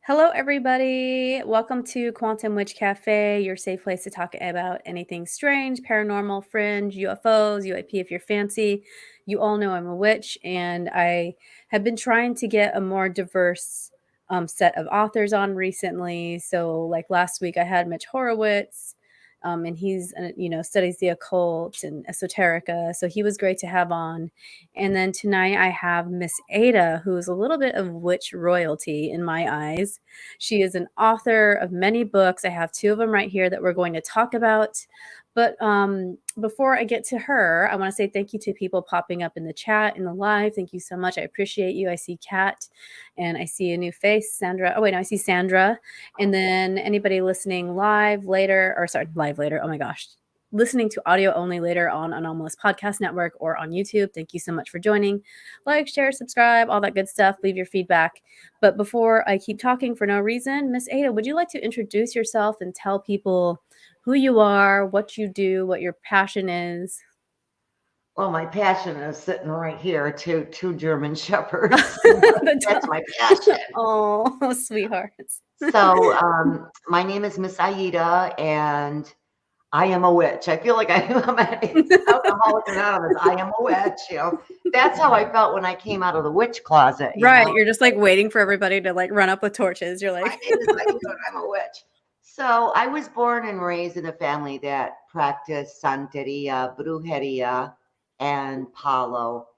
Hello, everybody. Welcome to Quantum Witch Cafe, your safe place to talk about anything strange, paranormal, fringe, UFOs, UAP if you're fancy. You all know I'm a witch, and I have been trying to get a more diverse set of authors on recently. So, like last week, I had Mitch Horowitz. And he's, studies the occult and esoterica. So he was great to have on. And then tonight I have Miss Aida, who is a little bit of witch royalty in my eyes. She is an author of many books. I have two of them right here that we're going to talk about. But before I get to her, I want to say thank you to people popping up in the chat, in the live. Thank you so much. I appreciate you. I see Kat and I see a new face, Sandra. Oh, wait, no, I see Sandra. And then anybody listening live later, oh my gosh, listening to audio only later on Anomalous Podcast Network or on YouTube. Thank you so much for joining. Like, share, subscribe, all that good stuff. Leave your feedback. But before I keep talking for no reason, Miss Aida, would you like to introduce yourself and tell people who you are, what you do, what your passion is? Well, my passion is sitting right here, two German shepherds. That's my passion. Oh, sweethearts. So, my name is Miss Aida, and I am a witch. I feel like I'm an alcoholic anonymous. I am a witch. That's how I felt when I came out of the witch closet. Right, you're just like waiting for everybody to like run up with torches. You're My like, name is Aida, and I'm a witch. So I was born and raised in a family that practiced Santeria, Brujeria, and Palo.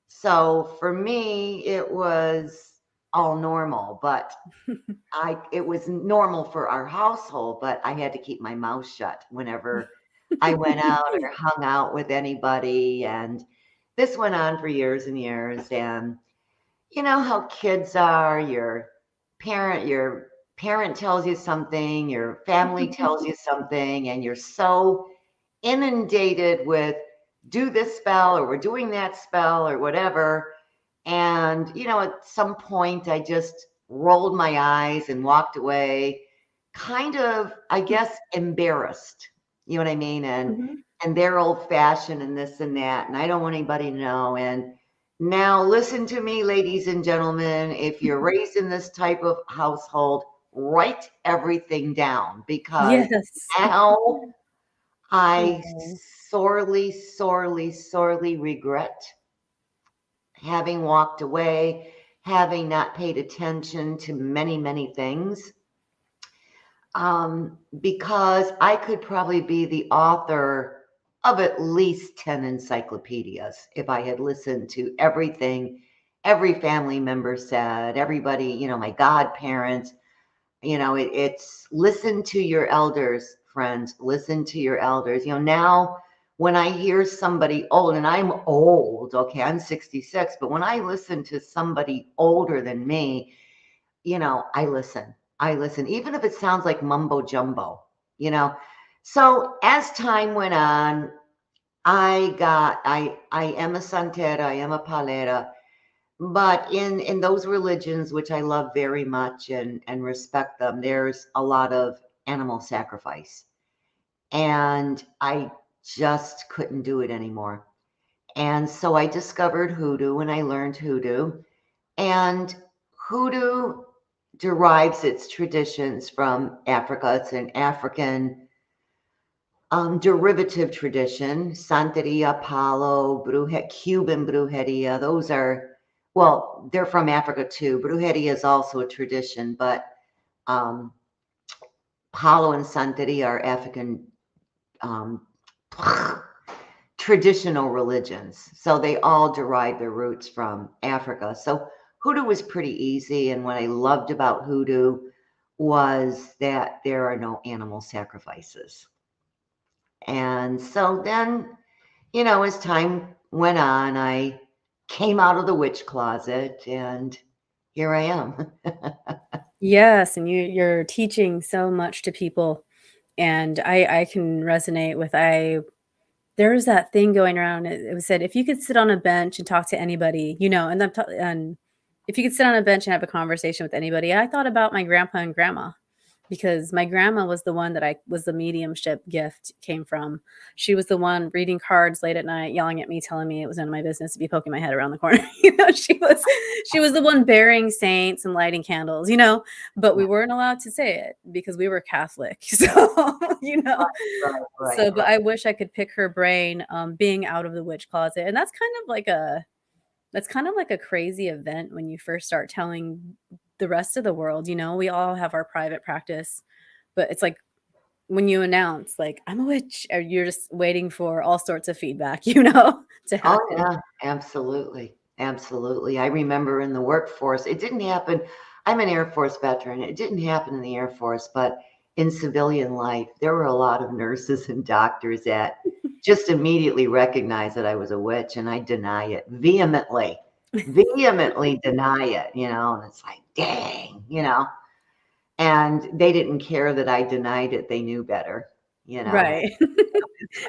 So for me, it was all normal, but it was normal for our household, but I had to keep my mouth shut whenever I went out or hung out with anybody. And this went on for years and years. And you know how kids are, your parent tells you something, your family tells you something, and you're so inundated with do this spell or we're doing that spell or whatever. And, at some point I just rolled my eyes and walked away, kind of, I guess, embarrassed. You know what I mean? And they're old fashioned and this and that. And I don't want anybody to know. And now listen to me, ladies and gentlemen, if you're raised in this type of household, write everything down because yes. now I Oh. sorely, sorely, sorely regret having walked away, having not paid attention to many, many things, because I could probably be the author of at least 10 encyclopedias if I had listened to everything every family member said, everybody, my godparents. It's listen to your elders, friends. Listen to your elders. Now when I hear somebody old, and I'm old, okay, I'm 66, but when I listen to somebody older than me, I listen. I listen, even if it sounds like mumbo jumbo, you know. So as time went on, I am a Santera, I am a Palera, but in those religions, which I love very much and respect them, there's a lot of animal sacrifice. And I just couldn't do it anymore. And so I discovered Hoodoo and I learned Hoodoo. And Hoodoo derives its traditions from Africa. It's an African derivative tradition. Santeria, Palo, Cuban Brujeria, those are, well, they're from Africa too. Brujeria is also a tradition, but um, Palo and Santeria are African um, traditional religions. So they all derive their roots from Africa. So Hoodoo was pretty easy. And what I loved about Hoodoo was that there are no animal sacrifices. And so then, as time went on, I came out of the witch closet and here I am. Yes, and you're teaching so much to people, and I can resonate with there's that thing going around. It was said if you could sit on a bench and talk to anybody, and if you could sit on a bench and have a conversation with anybody, I thought about my grandpa and grandma, because my grandma was the one that I was the mediumship gift came from. She was the one reading cards late at night, yelling at me, telling me it was none of my business to be poking my head around the corner. She was the one burying saints and lighting candles, but we Yeah. weren't allowed to say it because we were Catholic. So, Right, right, so, but right. I wish I could pick her brain, being out of the witch closet. And that's kind of like a crazy event when you first start telling the rest of the world, we all have our private practice, but it's like when you announce, like, I'm a witch, or you're just waiting for all sorts of feedback, to Oh, happen. yeah, absolutely. Absolutely. I remember in the workforce, it didn't happen. I'm an Air Force veteran. It didn't happen in the Air Force, but in civilian life, there were a lot of nurses and doctors that just immediately recognized that I was a witch, and I deny it vehemently, vehemently deny it, and it's like, dang. And they didn't care that I denied it. They knew better, you know. Right.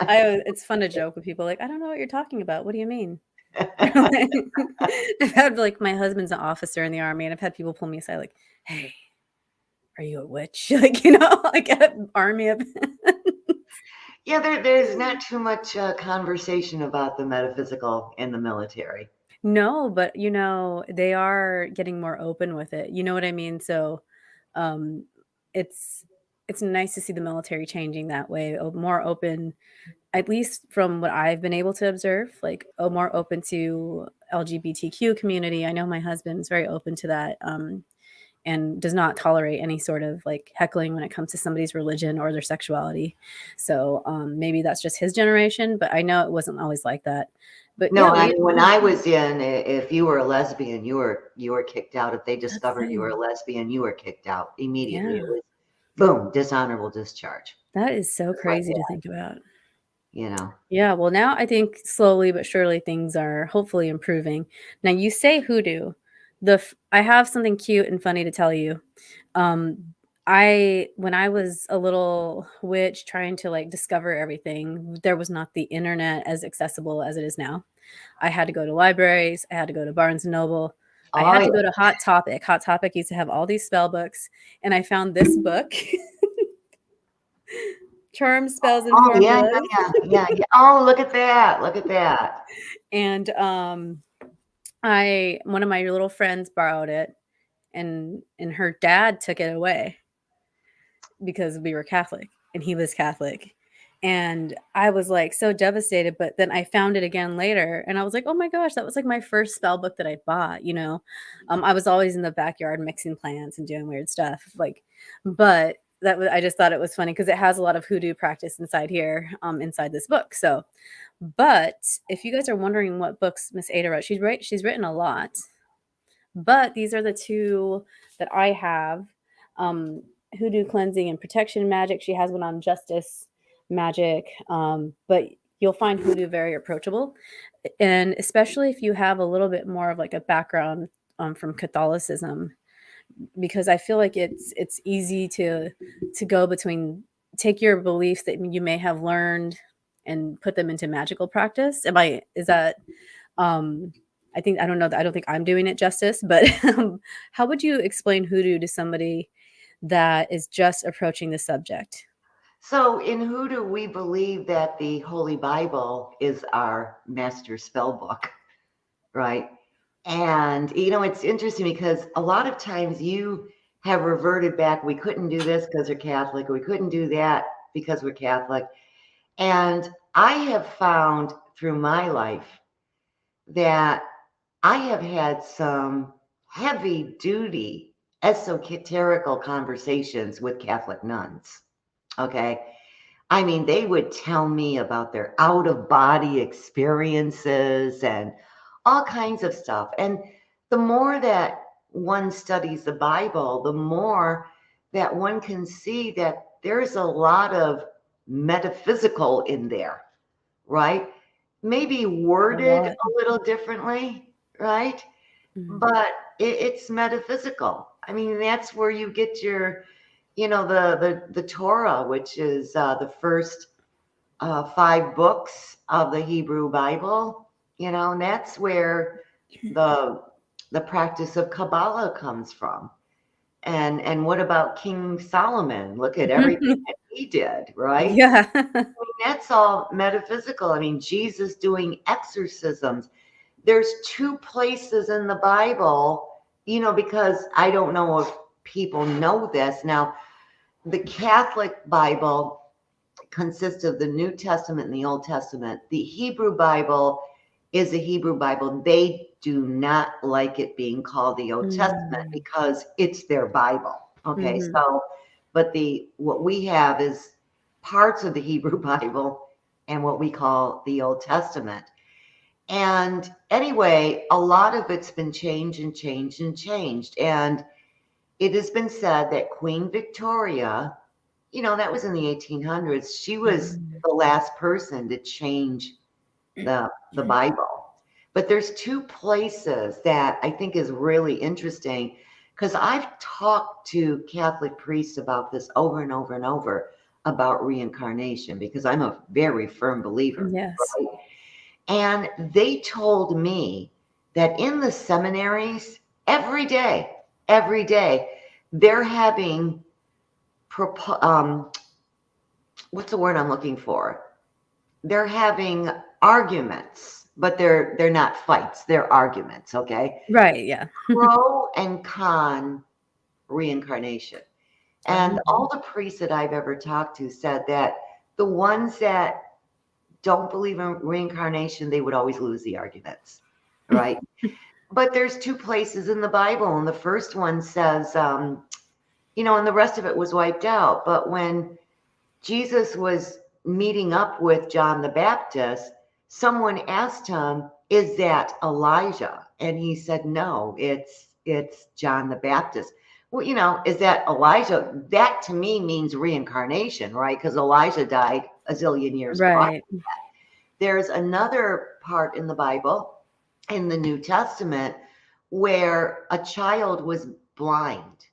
It's fun to joke with people like, "I don't know what you're talking about. What do you mean?" I've had, like, my husband's an officer in the Army, and I've had people pull me aside like, "Hey, are you a witch?" Like, like at army events. Yeah, there's not too much conversation about the metaphysical in the military. No, but, they are getting more open with it, you know what I mean? So, um, it's it's nice to see the military changing that way, more open, at least from what I've been able to observe, like, more open to LGBTQ community. I know my husband's very open to that, and does not tolerate any sort of, like, heckling when it comes to somebody's religion or their sexuality. So, maybe that's just his generation, but I know it wasn't always like that. But No, yeah, I we mean when I was in, if you were a lesbian, you were kicked out. If they that's the discovered you were a thing. lesbian, you were kicked out immediately. It Yeah. was boom, dishonorable discharge. That is so Just like crazy to that, think about. you know. Yeah, well, now I think slowly but surely things are hopefully improving. Now you say hoodoo. I have something cute and funny to tell you. I when I was a little witch trying to like discover everything, there was not the internet as accessible as it is now. I had to go to libraries, I had to go to Barnes and Noble. I Oh had yeah. to go to Hot Topic. Hot Topic used to have all these spell books, and I found this book, Charm, Spells, and Oh yeah, Formulas. yeah, yeah, yeah, yeah. Oh, look at that. Look at that. And I one of my little friends borrowed it, and her dad took it away because we were Catholic and he was Catholic. And I was like so devastated, but then I found it again later and I was like, "Oh my gosh, that was like my first spell book that I bought." I was always in the backyard mixing plants and doing weird stuff, like, but I just thought it was funny because it has a lot of hoodoo practice inside here, inside this book. So, but if you guys are wondering what books Miss Ada wrote, she's written a lot, but these are the two that I have. Um, Hoodoo cleansing and protection magic. She has one on justice magic. But you'll find hoodoo very approachable. And especially if you have a little bit more of like a background from Catholicism, because I feel like it's easy to go between take your beliefs that you may have learned and put them into magical practice. Is that um, I don't know. I don't think I'm doing it justice, but how would you explain hoodoo to somebody that is just approaching the subject? So in Hoodoo, we believe that the Holy Bible is our master spell book, right? And it's interesting because a lot of times you have reverted back. We couldn't do this because we're Catholic, or we couldn't do that because we're Catholic. And I have found through my life that I have had some heavy duty esoterical conversations with Catholic nuns. Okay. I mean, they would tell me about their out of body experiences and all kinds of stuff. And the more that one studies the Bible, the more that one can see that there's a lot of metaphysical in there, right? Maybe A worded lot. a little differently, right? Mhm. But it's metaphysical. I mean, that's where you get your, the Torah, which is the first five books of the Hebrew Bible, and that's where the the practice of Kabbalah comes from. And what about King Solomon? Look at everything that he did, right? Yeah. I mean, that's all metaphysical. I mean, Jesus doing exorcisms. There's two places in the Bible, because I don't know if people know this. Now, the Catholic Bible consists of the New Testament and the Old Testament. The Hebrew Bible is a Hebrew Bible. They do not like it being called the Old Testament Mm. because it's their Bible. Okay, Mhm. so but what we have is parts of the Hebrew Bible and what we call the Old Testament. And anyway, a lot of it's been changed and changed and changed. And it has been said that Queen Victoria, that was in the 1800s. She was Mm. the last person to change the Bible. But there's two places that I think is really interesting because I've talked to Catholic priests about this over and over and over about reincarnation because I'm a very firm believer, Yes. right? And they told me that in the seminaries, every day, they're having what's the word I'm looking for? They're having arguments, but they're not fights. They're arguments. Okay, Right, yeah. pro and con reincarnation. And Oh. all the priests that I've ever talked to said that the ones that don't believe in reincarnation, they would always lose the arguments, right? But there's two places in the Bible, and the first one says, and the rest of it was wiped out. But when Jesus was meeting up with John the Baptist, someone asked him, "Is that Elijah?" And he said, "No, it's John the Baptist." Well, is that Elijah? That to me means reincarnation, right? Because Elijah died a zillion years prior. Right. There's another part in the Bible, in the New Testament, where a child was blind.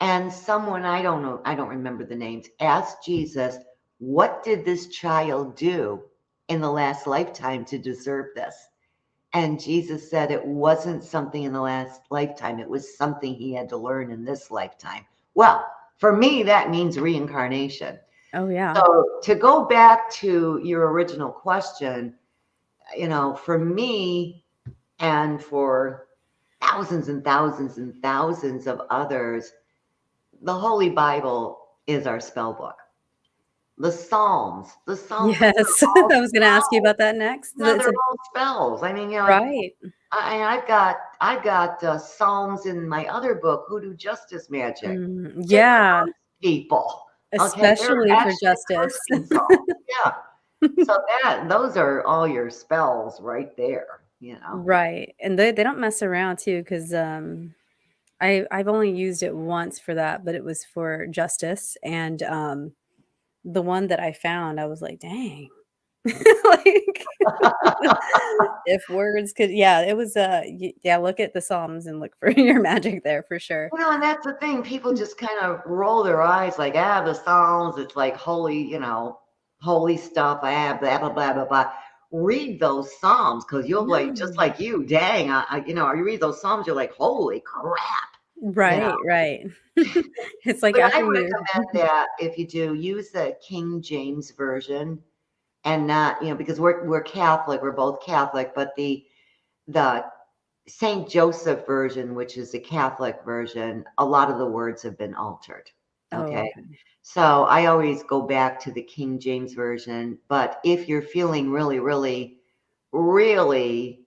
And someone, I don't know, I don't remember the names, asked Jesus, "What did this child do in the last lifetime to deserve this?" And Jesus said it wasn't something in the last lifetime, it was something he had to learn in this lifetime. Well, for me, that means reincarnation. Oh, yeah. So to go back to your original question, for me and for thousands and thousands and thousands of others, the Holy Bible is our spell book. The Psalms, those Yes. are all I was gonna ask you spells. about that next. Yeah, It's they're a all spells. I mean, right. I've got Psalms in my other book, Hoodoo Justice Magic. It Yeah, curse people. Okay, they're especially for actually justice. cursing Psalms. Yeah. So those are all your spells right there. Right, and they don't mess around too, 'cause, I've only used it once for that, but it was for justice, and, the one that I found, I was like, "Dang." Like, if words could yeah, it was, yeah, look at the Psalms and look for your magic there for sure. And that's the thing. People just kind of roll their eyes like, the Psalms, it's like holy stuff. Blah, blah, blah, blah, blah. Read those Psalms because you'll like, just No. like you, dang, you read those Psalms, you're like, holy crap, you know. Right, right. It's like But I after you recommend that if you do, use the King James Version and not, because we're Catholic, we're both Catholic, but the Saint Joseph version, which is the Catholic version, a lot of the words have been altered. Oh, Okay. okay. So I always go back to the King James version. But if you're feeling really, really, really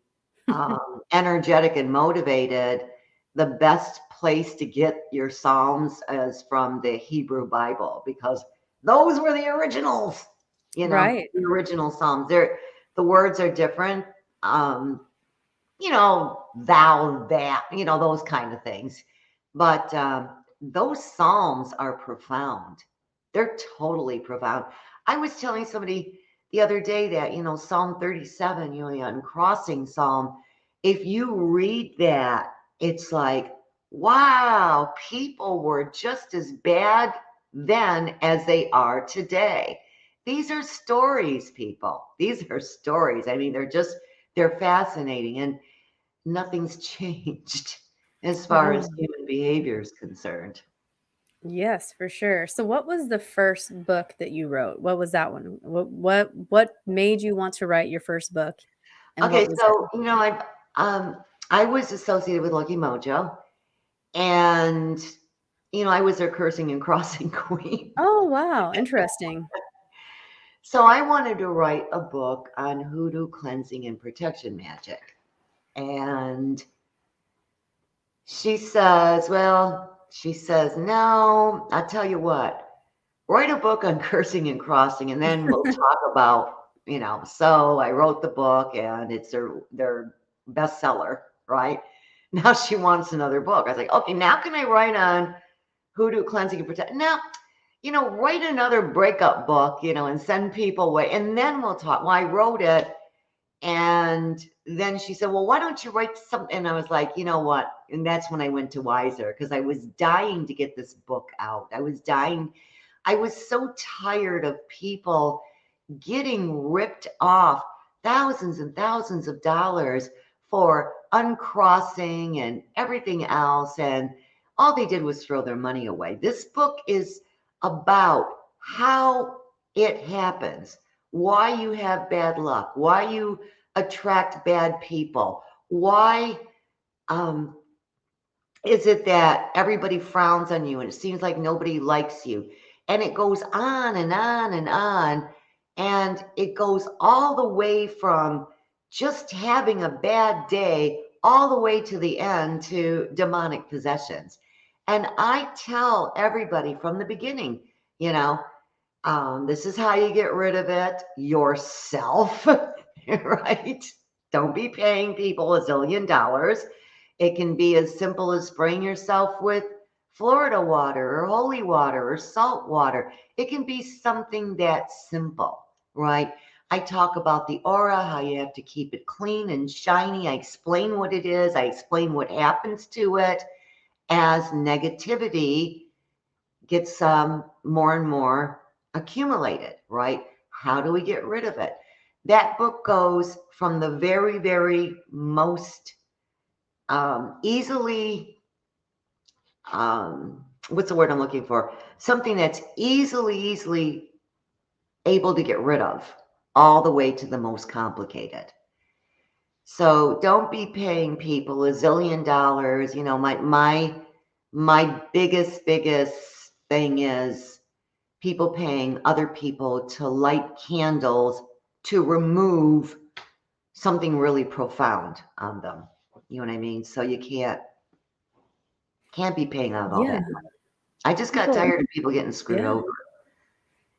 energetic and motivated, the best place to get your Psalms is from the Hebrew Bible because those were the originals, Right. the original Psalms. The words are different. Um, thou, that, those kind of things. But those Psalms are profound. They're totally profound. I was telling somebody the other day that, Psalm 37, the uncrossing Psalm, if you read that, it's like, wow, people were just as bad then as they are today. These are stories, people. These are stories. I mean, they're fascinating. And nothing's changed. as far as Mhm. human behavior is concerned. Yes, for sure. So what was the first book that you wrote? What was that one? What made you want to write your first book, and what Okay, was it? so um I was associated with Lucky Mojo, and I was their cursing and crossing queen. Oh, wow, interesting. So I wanted to write a book on hoodoo cleansing and protection magic. And she says, no, I'll tell you what, write a book on cursing and crossing, and then we'll talk about. So I wrote the book, and it's their bestseller, right? Now she wants another book. I was like, okay, now can I write on hoodoo cleansing and protection? Now, write another breakup book, and send people away, and then we'll talk. Well, I wrote it, and then she said, well, why don't you write something? And I was like, you know what? And that's when I went to Wiser, because I was dying to get this book out. I was dying. I was so tired of people getting ripped off thousands and thousands of dollars for uncrossing and everything else. And all they did was throw their money away. This book is about how it happens, why you have bad luck, why you attract bad people, why um, is it that everybody frowns on you and it seems like nobody likes you? And it goes on and on and on. And it goes all the way from just having a bad day all the way to the end to demonic possessions. And I tell everybody from the beginning, you know, this is how you get rid of it yourself, right? Don't be paying people $1 zillion. It can be as simple as spraying yourself with Florida water or holy water or salt water. It can be something that simple, right? I talk about the aura, how you have to keep it clean and shiny. I explain what it is, I explain what happens to it as negativity gets more and more accumulated, right? How do we get rid of it? That book goes from the very, very most easily, what's the word I'm looking for? Something that's easily able to get rid of, all the way to the most complicated. So don't be paying people $1 zillion. My biggest thing is people paying other people to light candles to remove something really profound on them. You know what I mean? So you can't be paying out all Yeah, that money. I just got people tired of people getting screwed yeah. over.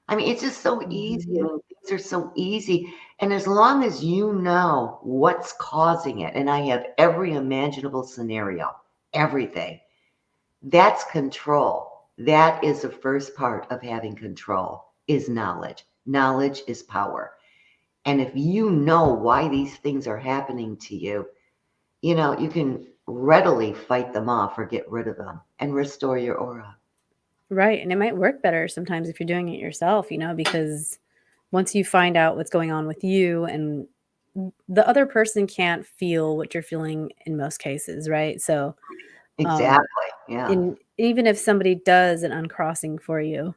I mean, it's just so easy. I Mhm. mean, things are so easy. And as long as you know what's causing it, and I have every imaginable scenario, everything, that's control. That is the first part of having control is knowledge. Knowledge is power. And if you know why these things are happening to you, you can readily fight them off or get rid of them and restore your aura. Right, and it might work better sometimes if you're doing it yourself, because once you find out what's going on with you and the other person can't feel what you're feeling in most cases, right? So, um, Exactly. Yeah. in even if somebody does an uncrossing for you,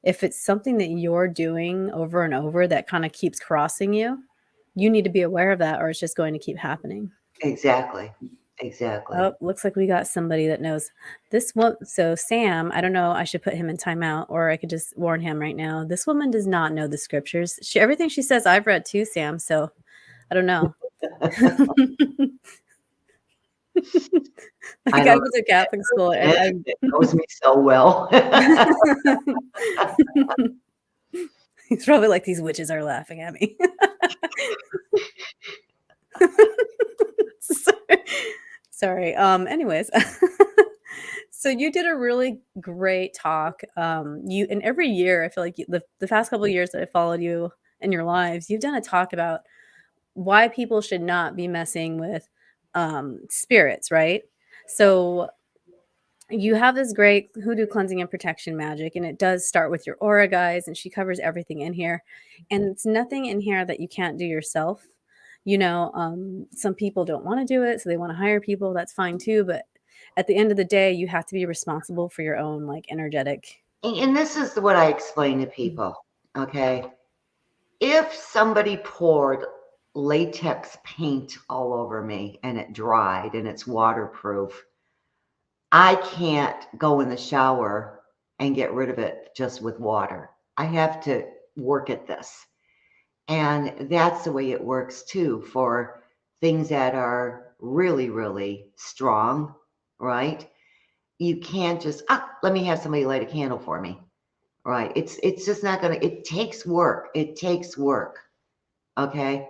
if it's something that you're doing over and over that kinda keeps crossing you, you need to be aware of that or it's just going to keep happening. Exactly. Exactly. Oh, looks like we got somebody that knows this one. So Sam, I don't know, I should put him in timeout or I could just warn him right now. This woman does not know the scriptures. Everything she says I've read too, Sam, so I don't know. I Like, I don't went to Catholic school and understand. It knows me so well. he's probably like, "These witches are laughing at me." Sorry. Sorry, anyways. So you did a really great talk, you and every year, I feel like the past couple of years that I followed you in your lives, you've done a talk about why people should not be messing with, spirits, right? So you have this great hoodoo cleansing and protection magic, and it does start with your aura, guys, and she covers everything in here. And it's nothing in here that you can't do yourself. Some people don't want to do it, so they want to hire people. That's fine too. But at the end of the day, you have to be responsible for your own like energetic. And this is what I explain to people, okay? If somebody poured latex paint all over me and it dried and it's waterproof, I can't go in the shower and get rid of it just with water. I have to work at this. And that's the way it works too for things that are really, really strong, right? You can't just, let me have somebody light a candle for me. Right. It's just not gonna, it takes work. It takes work. Okay.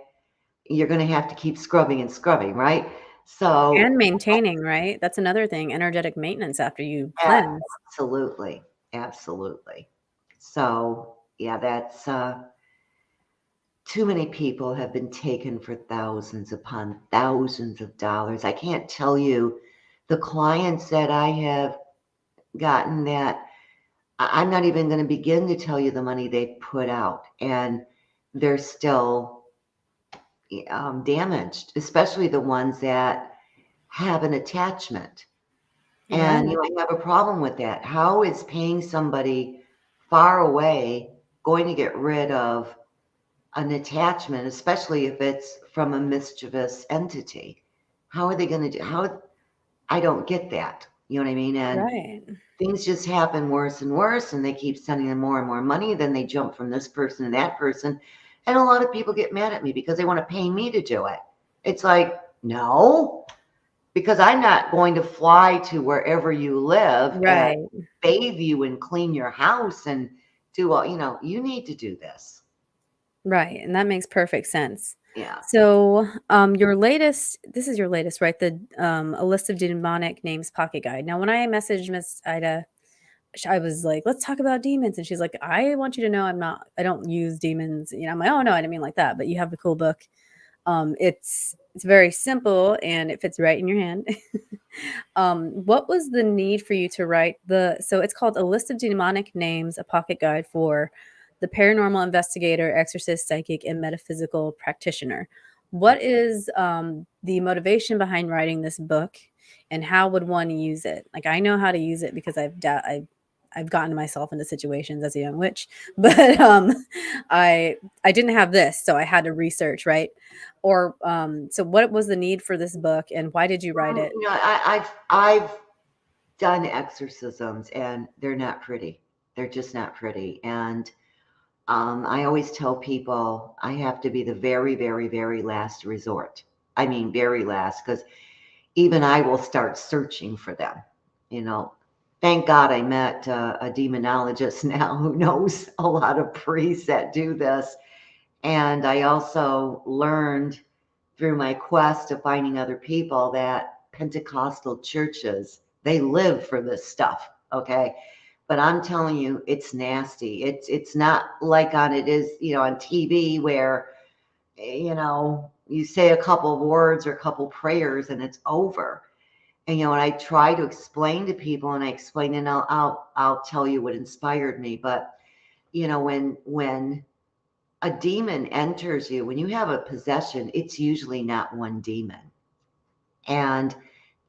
You're gonna have to keep scrubbing and scrubbing, right? And So maintaining, right? That's another thing, energetic maintenance after you cleanse. absolutely. Absolutely. So yeah, that's too many people have been taken for thousands upon thousands of dollars. I can't tell you the clients that I have gotten that I'm not even going to begin to tell you the money they put out, and they're still damaged, especially the ones that have an attachment. And Right, I have a problem with that. How is paying somebody far away going to get rid of an attachment, especially if it's from a mischievous entity? How are they going to do? How I don't get that. You know what I mean? And right, things just happen worse and worse, and they keep sending them more and more money. Then they jump from this person to that person. And a lot of people get mad at me because they want to pay me to do it. It's like, no, because I'm not going to fly to wherever you live and right, bathe you and clean your house and do all, you need to do this. right, and that makes perfect sense. Yeah. So, your latest this is your latest, right? A list of demonic names pocket guide. Now, when I messaged Miss Ida, I was like, "Let's talk about demons," and she's like, "I want you to know I don't use demons." I'm like, "Oh, no, I didn't mean like that, but you have the cool book." It's very simple and it fits right in your hand. What was the need for you to write so it's called A List of Demonic Names, a pocket guide for the paranormal investigator, exorcist, psychic, and metaphysical practitioner. What is the motivation behind writing this book, and how would one use it? Like I know how to use it because I've gotten myself into situations as a young witch, but I didn't have this, so I had to research, right? Or so what was the need for this book, and why did you write it? I've done exorcisms, and they're not pretty. They're just not pretty. And I always tell people I have to be the very, very, very last resort. I mean, very last, because even I will start searching for them. You know, thank God I met a demonologist now who knows a lot of priests that do this. And I also learned through my quest of finding other people that Pentecostal churches, they live for this stuff. Okay. But I'm telling you, it's nasty. It's not like it is, on TV where, you say a couple of words or a couple prayers and it's over. And I try to explain to people, and I explain, and I'll tell you what inspired me. But when a demon enters you, when you have a possession, it's usually not one demon. And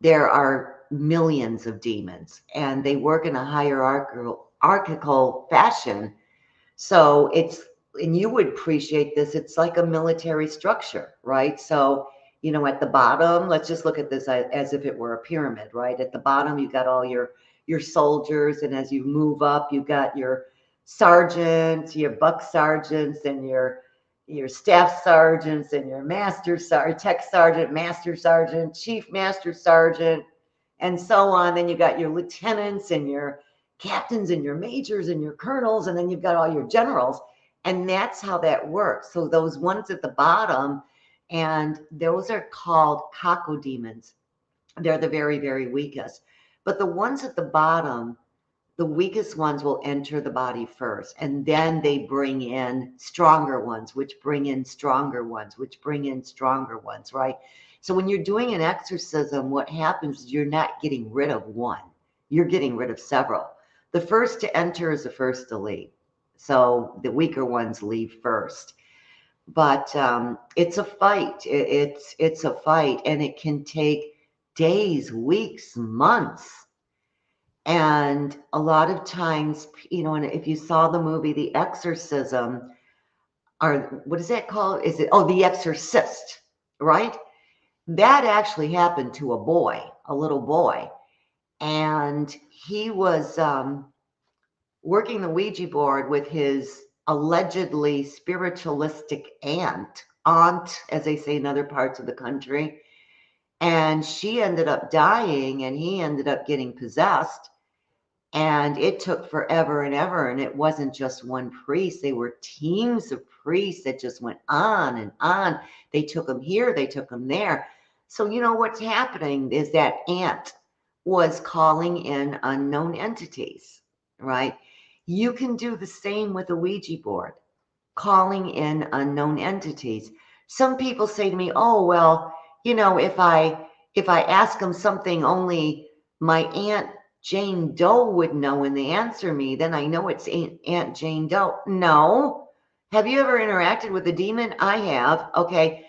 there are millions of demons, and they work in a hierarchical fashion. So and you would appreciate this, it's like a military structure, right? So, at the bottom, let's just look at this as if it were a pyramid, right? At the bottom, you got all your soldiers, and as you move up, you got your sergeants, your buck sergeants, and your staff sergeants, and your master sergeant, tech sergeant, master sergeant, chief master sergeant, and so on. Then you got your lieutenants and your captains and your majors and your colonels, and then you've got all your generals. And that's how that works. So those ones at the bottom, and those are called cacodemons. They're the very, very weakest. But the ones at the bottom, the weakest ones will enter the body first, and then they bring in stronger ones, which bring in stronger ones, which bring in stronger ones, right? So when you're doing an exorcism, what happens is you're not getting rid of one, you're getting rid of several. The first to enter is the first to leave. So the weaker ones leave first. But it's a fight. It's a fight, and it can take days, weeks, months. And a lot of times, and if you saw the movie The Exorcism, or what is that called? The Exorcist, right? That actually happened to a boy, a little boy. And he was working the Ouija board with his allegedly spiritualistic aunt, as they say in other parts of the country. And she ended up dying and he ended up getting possessed. And it took forever and ever. And it wasn't just one priest, they were teams of priests that just went on and on. They took him here, they took him there. So, what's happening is that aunt was calling in unknown entities, right? You can do the same with a Ouija board, calling in unknown entities. Some people say to me, "Oh, well, if I ask them something only my Aunt Jane Doe would know and they answer me, then I know it's Aunt Jane Doe." No. Have you ever interacted with a demon? I have. Okay.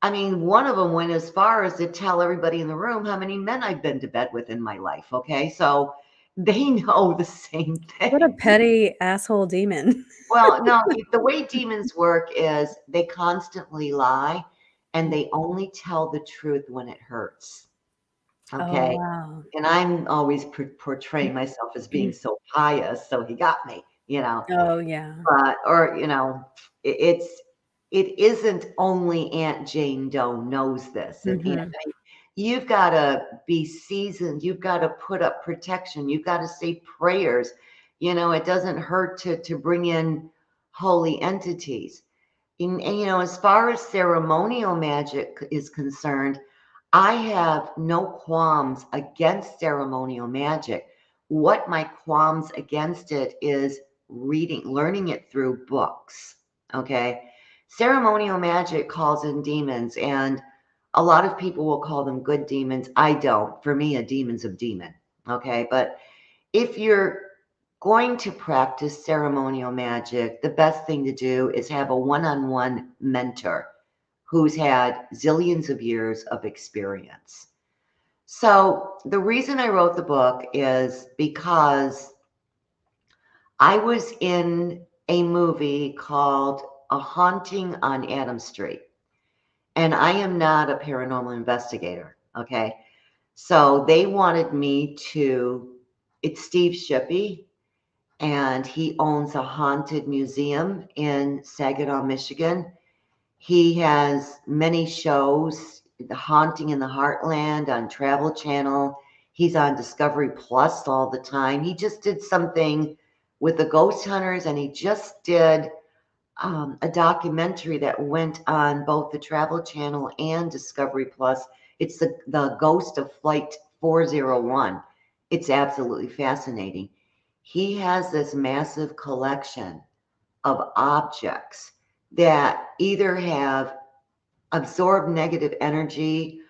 I mean, one of them went as far as to tell everybody in the room how many men I've been to bed with in my life. Okay. So they know the same What a thing. petty asshole demon. Well, no, the way demons work is they constantly lie and they only tell the truth when it hurts. Oh, Okay. wow. And I'm always portraying myself as being so pious, so he got me. Oh, yeah. But, or, it isn't only Aunt Jane Doe knows this. And, Mhm. you've got to be seasoned. You've got to put up protection. You've got to say prayers. It doesn't hurt to bring in holy entities. And, as far as ceremonial magic is concerned, I have no qualms against ceremonial magic. What my qualms against it is learning it through books. Okay. Ceremonial magic calls in demons, and a lot of people will call them good demons. I don't. For me, a demon's a demon. Okay. But if you're going to practice ceremonial magic, the best thing to do is have a one on one mentor who's had zillions of years of experience. So, the reason I wrote the book is because I was in a movie called A Haunting on Adams Street, and I am not a paranormal investigator. Okay. So, they wanted me to, it's Steve Shippey, and he owns a haunted museum in Saginaw, Michigan. He has many shows, The Haunting in the Heartland on Travel Channel. He's on Discovery Plus all the time. He just did something with the ghost hunters, and he just did a documentary that went on both the Travel Channel and Discovery Plus. It's the Ghost of Flight 401. It's absolutely fascinating. He has this massive collection of objects that either have absorbed negative energy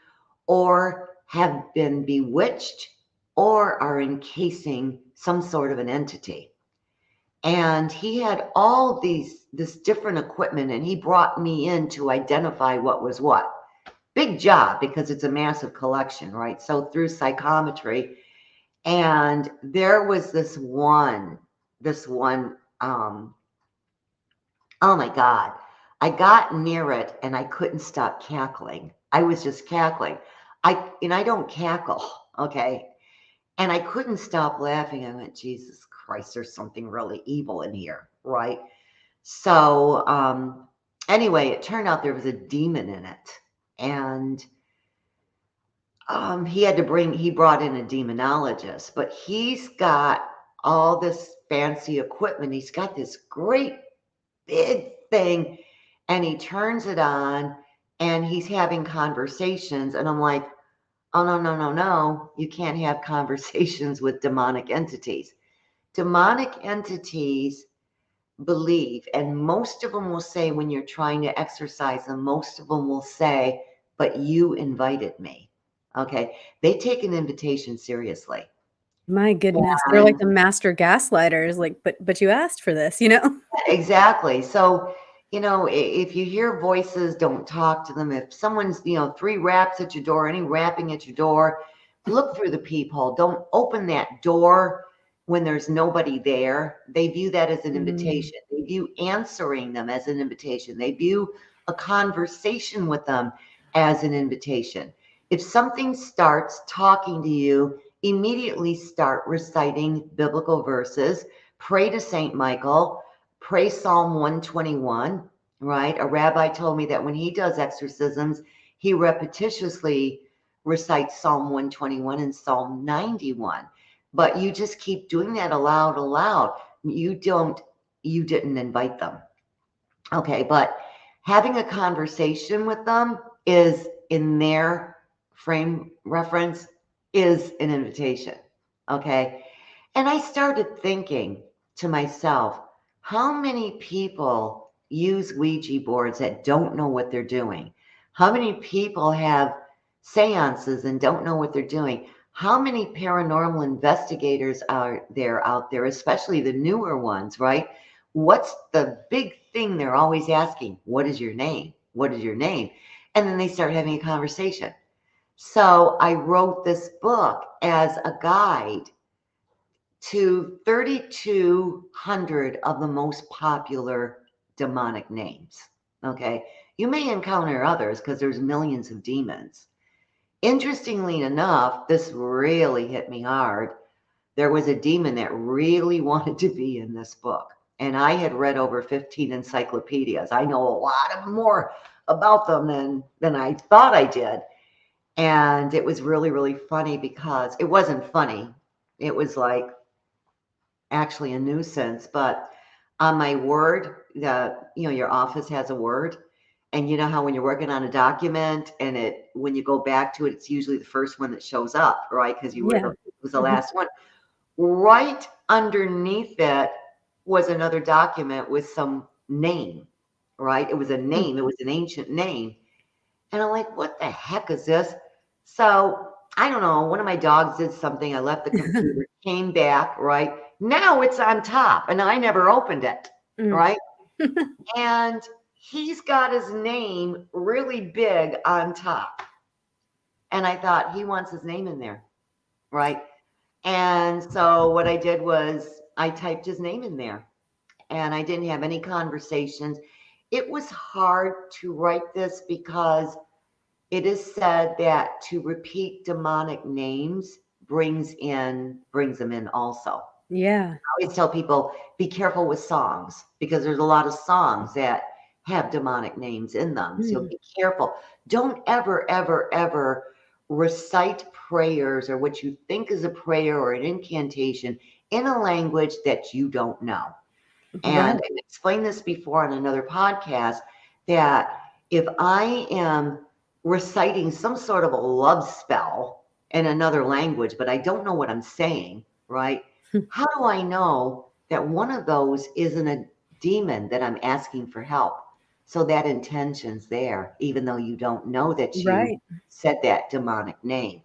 or have been bewitched or are encasing some sort of an entity. And he had all this different equipment, and he brought me in to identify what was what. Big job because it's a massive collection, right? So through psychometry, and there was this one, oh my God. I got near it and I couldn't stop cackling. I was just cackling. I don't cackle, okay? And I couldn't stop laughing. I went, Jesus Christ, there's something really evil in here, right? So anyway, it turned out there was a demon in it. And he brought in a demonologist, but he's got all this fancy equipment. He's got this great big thing, and he turns it on and he's having conversations. And I'm like, oh, no, no, no, no. You can't have conversations with demonic entities. Demonic entities believe, and most of them will say when you're trying to exercise them, most of them will say, but you invited me. Okay. They take an invitation seriously. My goodness, they're like And the master gaslighters, like, "But you asked for this," you know? exactly. So if you hear voices, don't talk to them. If someone's, 3 raps at your door, any rapping at your door, look through the peephole. Don't open that door when there's nobody there. They view that as an Mm. invitation. They view answering them as an invitation. They view a conversation with them as an invitation. If something starts talking to you, immediately start reciting biblical verses, pray to Saint Michael, pray Psalm 121, right? A rabbi told me that when he does exorcisms, he repetitiously recites Psalm 121 and Psalm 91. But you just keep doing that aloud. You didn't invite them. Okay, but having a conversation with them is in their frame reference is an invitation. Okay. And I started thinking to myself, how many people use Ouija boards that don't know what they're doing? How many people have seances and don't know what they're doing? How many paranormal investigators are there out there, especially the newer ones, right? What's the big thing they're always asking? What is your name? What is your name? And then they start having a conversation. So I wrote this book as a guide to 3,200 of the most popular demonic names. Okay. You may encounter others because there's millions of demons. Interestingly enough, this really hit me hard. There was a demon that really wanted to be in this book. And I had read over 15 encyclopedias. I know a lot of more about them than I thought I did. And it was really, really funny because it wasn't funny. It was like actually a nuisance. But on my Word, your office has a Word. And you know how when you're working on a document and when you go back to it, it's usually the first one that shows up, right? Because Yeah. it was the Mhm. last one. Right underneath it was another document with some name, right? It was a Mm. name. It was an ancient name. And I'm like, what the heck is this? So I don't know. One of my dogs did something. I left the computer, came back, right? Now it's on top, and I never opened it, Mm. right? And he's got his name really big on top. And I thought, he wants his name in there, right? And so what I did was I typed his name in there and I didn't have any conversations. It was hard to write this because it is said that to repeat demonic names brings them in also. Yeah. I always tell people be careful with songs because there's a lot of songs that have demonic names in them. So Mm. be careful. Don't ever, ever, ever recite prayers or what you think is a prayer or an incantation in a language that you don't know. And Right. I've explained this before on another podcast that if I am reciting some sort of a love spell in another language, but I don't know what I'm saying, right? How do I know that one of those isn't a demon that I'm asking for help? So that intention's there, even though you don't know that you Right. said that demonic name.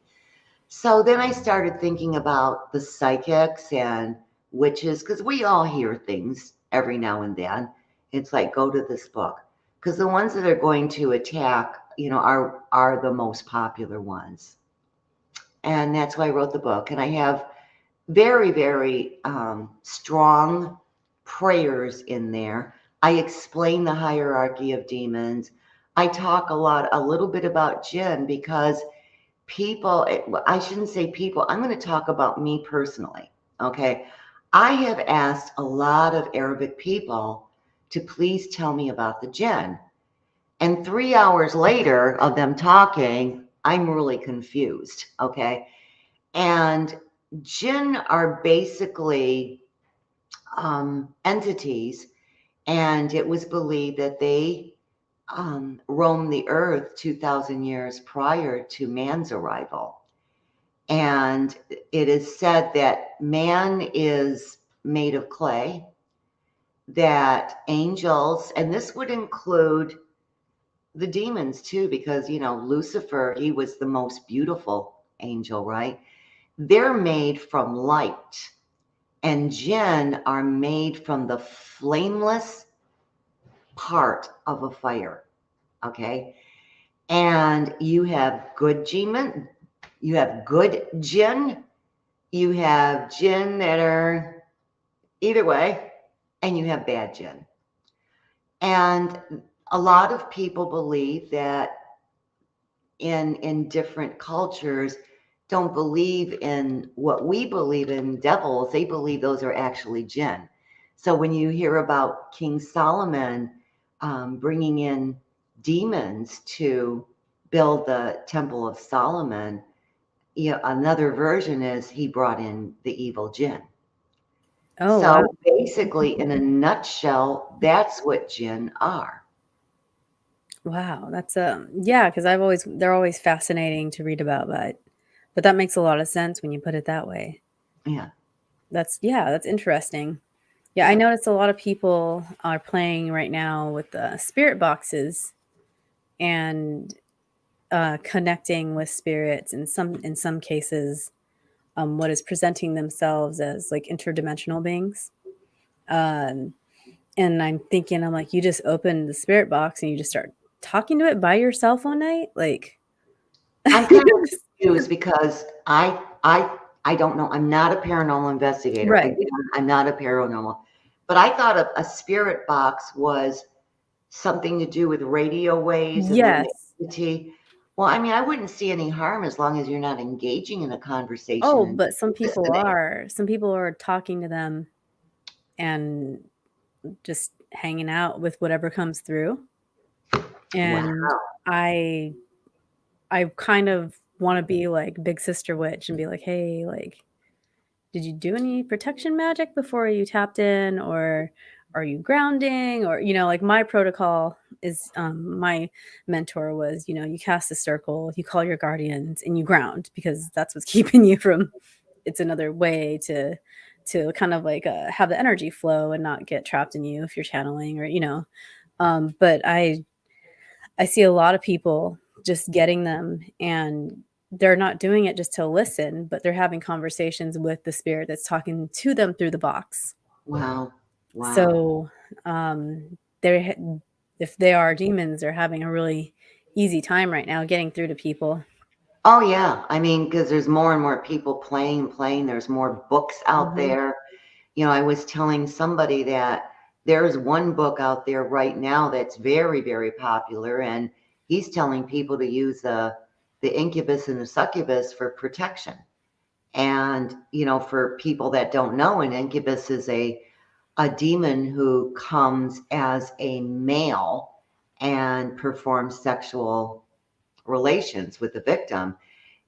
So then I started thinking about the psychics and witches because we all hear things every now and then. It's like go to this book because the ones that are going to attack, are the most popular ones, and that's why I wrote the book. And I have very, very strong prayers in there. I explain the hierarchy of demons. I talk a little bit about jinn because people, I shouldn't say people, I'm going to talk about me personally. Okay. I have asked a lot of Arabic people to please tell me about the jinn. And 3 hours later of them talking, I'm really confused. Okay. And jinn are basically entities, and it was believed that they roamed the earth 2,000 years prior to man's arrival. And it is said that man is made of clay, that angels, and this would include the demons too, because, Lucifer, he was the most beautiful angel, right? They're made from light, and jinn are made from the flameless part of a fire, okay? And you have good jinn, you have good jinn, you have jinn that are either way, and you have bad jinn. And a lot of people believe that in different cultures don't believe in what we believe in devils. They believe those are actually jinn. So when you hear about King Solomon bringing in demons to build the Temple of Solomon, another version is he brought in the evil jinn. Oh, wow. So basically, in a nutshell, that's what jinn are. Wow, that's, yeah, because 'cause they're always fascinating to read about, but that makes a lot of sense when you put it that way. Yeah, Yeah, that's interesting. Yeah, I yeah. noticed a lot of people are playing right now with, spirit boxes and, connecting with spirits in some cases, what is presenting themselves as, like, interdimensional beings. Um, and I'm like, "You just open the spirit box and you just start talking to it by yourself one night?" Like I'm kind of confused because I don't know. I'm not a paranormal investigator. Right. Again, I'm not a paranormal, but I thought a spirit box was something to do with radio waves and then the Yes. entity. Well, I mean, I wouldn't see any harm as long as you're not engaging in a conversation Oh, and but some people listening. are. Some people are talking to them and just hanging out with whatever comes through, Wow. and I I kind of wanna be like big sister witch and be like, "Hey, like, did you do any protection magic before you tapped in, or are you grounding?" Or, like, my protocol is, my mentor was, you cast a circle, you call your guardians, and you ground because that's what's keeping you from it's another way to kind of, like, have the energy flow and not get trapped in you if you're channeling but I see a lot of people just getting them, and they're not doing it just to listen, but they're having conversations with the spirit that's talking to them through the box. Wow. Wow. So, they're ha if they are demons, they're having a really easy time right now getting through to people. Oh yeah. I mean, because there's more and more people playing. There's more books out Mhm. there. I was telling somebody that there's one book out there right now that's very, very popular, and he's telling people to use the incubus and the succubus for protection. And, for people that don't know, an incubus is a demon who comes as a male and performs sexual relations with the victim.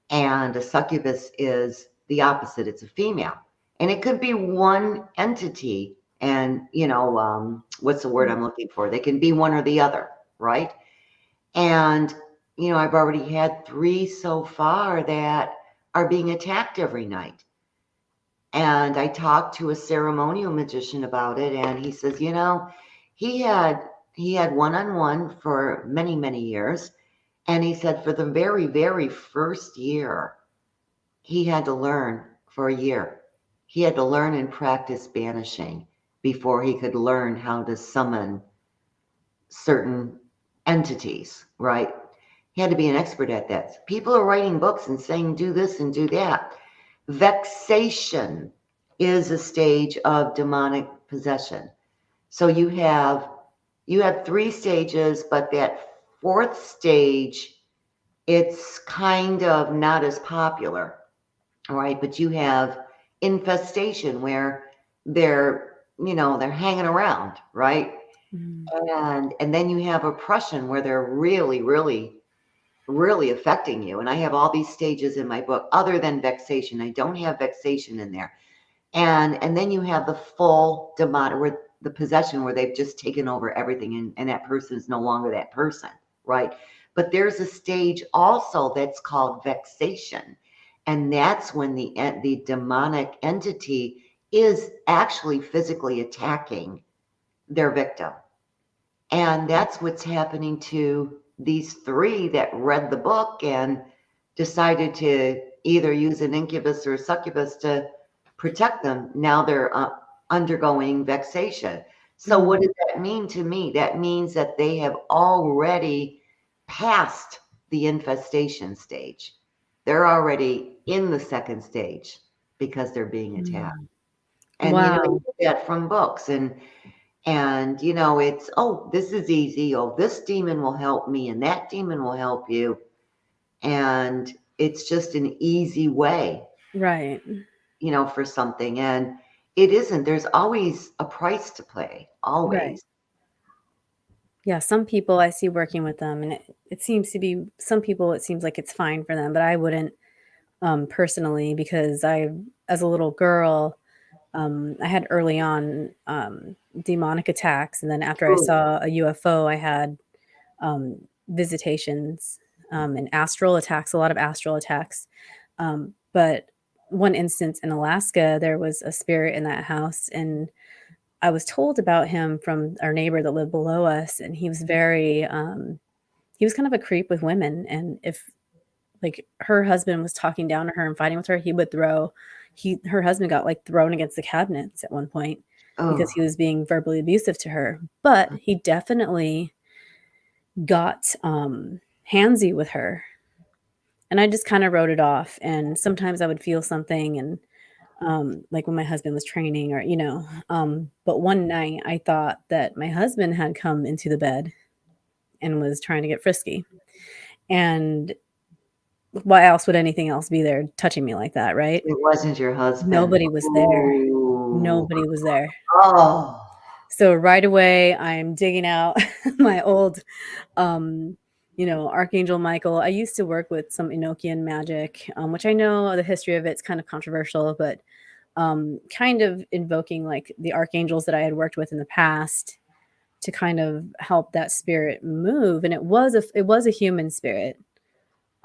And a succubus is the opposite, it's a female. And it could be one entity, and, what's the word I'm looking for? They can be one or the other, right? And, I've already had 3 so far that are being attacked every night. And I talked to a ceremonial magician about it, and he says, he had he had one-on-one for many, many years. And he said for the very, very first year, he had to learn for a year. He had to learn and practice banishing before he could learn how to summon certain entities, right? He had to be an expert at that. People are writing books and saying, do this and do that. Vexation is a stage of demonic possession. So you have 3 stages, but that 4th stage, it's kind of not as popular. All right, but you have infestation where they're hanging around, right? Mhm. And then you have oppression where they're really, really, really affecting you. And I have all these stages in my book, other than vexation. I don't have vexation in there. And then you have the full demonic, where the possession, where they've just taken over everything, and that person is no longer that person, right? But there's a stage also that's called vexation, and that's when the demonic entity is actually physically attacking their victim. And that's what's happening to these 3 that read the book and decided to either use an incubus or a succubus to protect them. Now they're undergoing vexation. So what Mhm. does that mean to me? That means that they have already passed the infestation stage. They're already in the second stage because they're being attacked. Mm. And you Wow. get that from books and it's, oh, this is easy. Oh, this demon will help me and that demon will help you. And it's just an easy way, Right. for something. And it isn't. There's always a price to pay, Right. always. Yeah, some people I see working with them, and it seems to be some people, it seems like it's fine for them, but I wouldn't, personally, because as a little girl, I had early on, demonic attacks, and then after I Ooh, saw a UFO, I had, visitations, and astral attacks, a lot of astral attacks. But one instance in Alaska, there was a spirit in that house, and I was told about him from our neighbor that lived below us, and he was kind of a creep with women, and if, like, her husband was talking down to her and fighting with her, he would throw he her husband got, like, thrown against the cabinets at one point because he oh, was being verbally abusive to her, but he definitely got, handsy with her, and I just kinda wrote it off, and sometimes I would feel something and, like, when my husband was training or, but one night, I thought that my husband had come into the bed and was trying to get frisky, and why else would anything else be there touching me like that, right? it wasn't your husband. Nobody was there. Ooh. Nobody was there. Oh. So right away, I'm digging out my old, um, Archangel Michael. I used to work with some Enochian magic, which I know the history of it's kind of controversial, but kind of invoking like the archangels that I had worked with in the past to kind of help that spirit move. And it was a human spirit,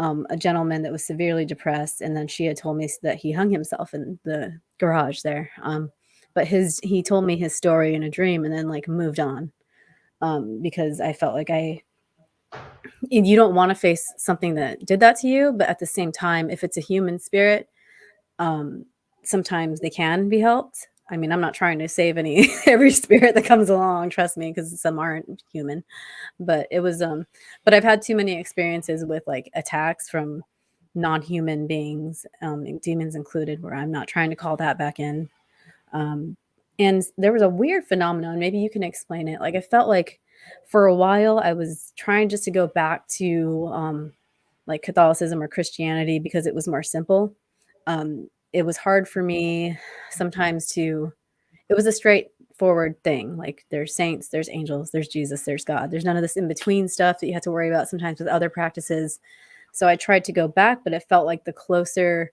a gentleman that was severely depressed, and then she had told me that he hung himself in the garage there. But his he told me his story in a dream, and then like moved on, because I felt like you don't want to face something that did that to you, but at the same time, if it's a human spirit, um, sometimes they can be helped. I mean, I'm not trying to save any every spirit that comes along, trust me, because some aren't human. But but I've had too many experiences with, like, attacks from non-human beings, demons included, where I'm not trying to call that back in. And there was a weird phenomenon, maybe you can explain it. Like, I felt like for a while I was trying just to go back to, like, Catholicism or Christianity because it was more simple. It was hard for me sometimes to it was a straightforward thing, like, there's saints, there's angels, there's Jesus, there's God. There's none of this in between stuff that you have to worry about sometimes with other practices. So I tried to go back, but it felt like the closer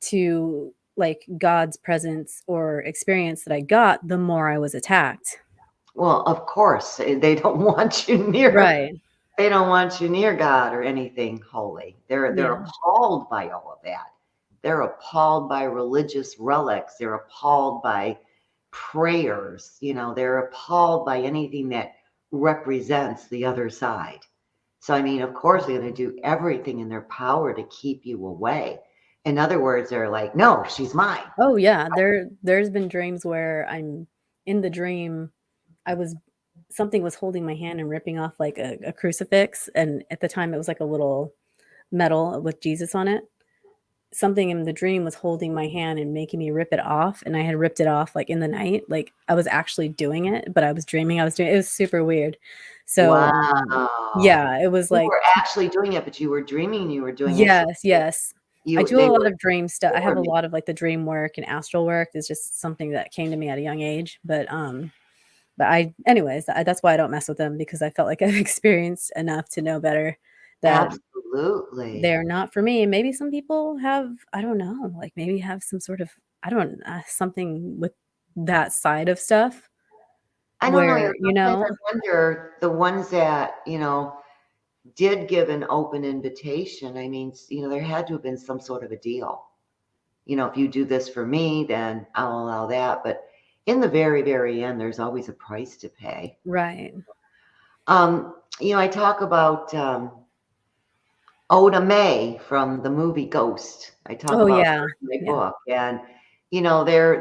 to, like, God's presence or experience that I got, the more I was attacked. Well, of course, they don't want you near Right. they don't want you near God or anything holy. They're Yeah. appalled by all of that. They're appalled by religious relics. They're appalled by prayers. They're appalled by anything that represents the other side. So, I mean, of course, they're going to do everything in their power to keep you away. In other words, they're like, no, she's mine. Oh, yeah. There's been dreams where I'm in the dream, I was something was holding my hand and ripping off, like, a crucifix, and at the time, it was, like, a little medal with Jesus on it. Something in the dream was holding my hand and making me rip it off, and I had ripped it off, like, in the night, like, I was actually doing it, but I was dreaming I was doing it. It was super weird. So, Wow. yeah, it was You like were actually doing it, but you were dreaming you were doing it, so yes, yes. I you do a they lot were of dream stuff. I have a performing. lot of, like, the dream work and astral work is just something that came to me at a young age, but I anyways, that's why I don't mess with them because I felt like I've experienced enough to know better that Absolutely. they're not for me. Maybe some people have, I don't know, like, maybe have some sort of I don't something with that side of stuff I don't know, where, sometimes I wonder the ones that, did give an open invitation. I mean, there had to have been some sort of a deal. If you do this for me, then I'll allow that. But in the very, very end, there's always a price to pay. right. I talk about Oda Mae from the movie Ghost. I talk Oh, about yeah. her in my Yeah. book, and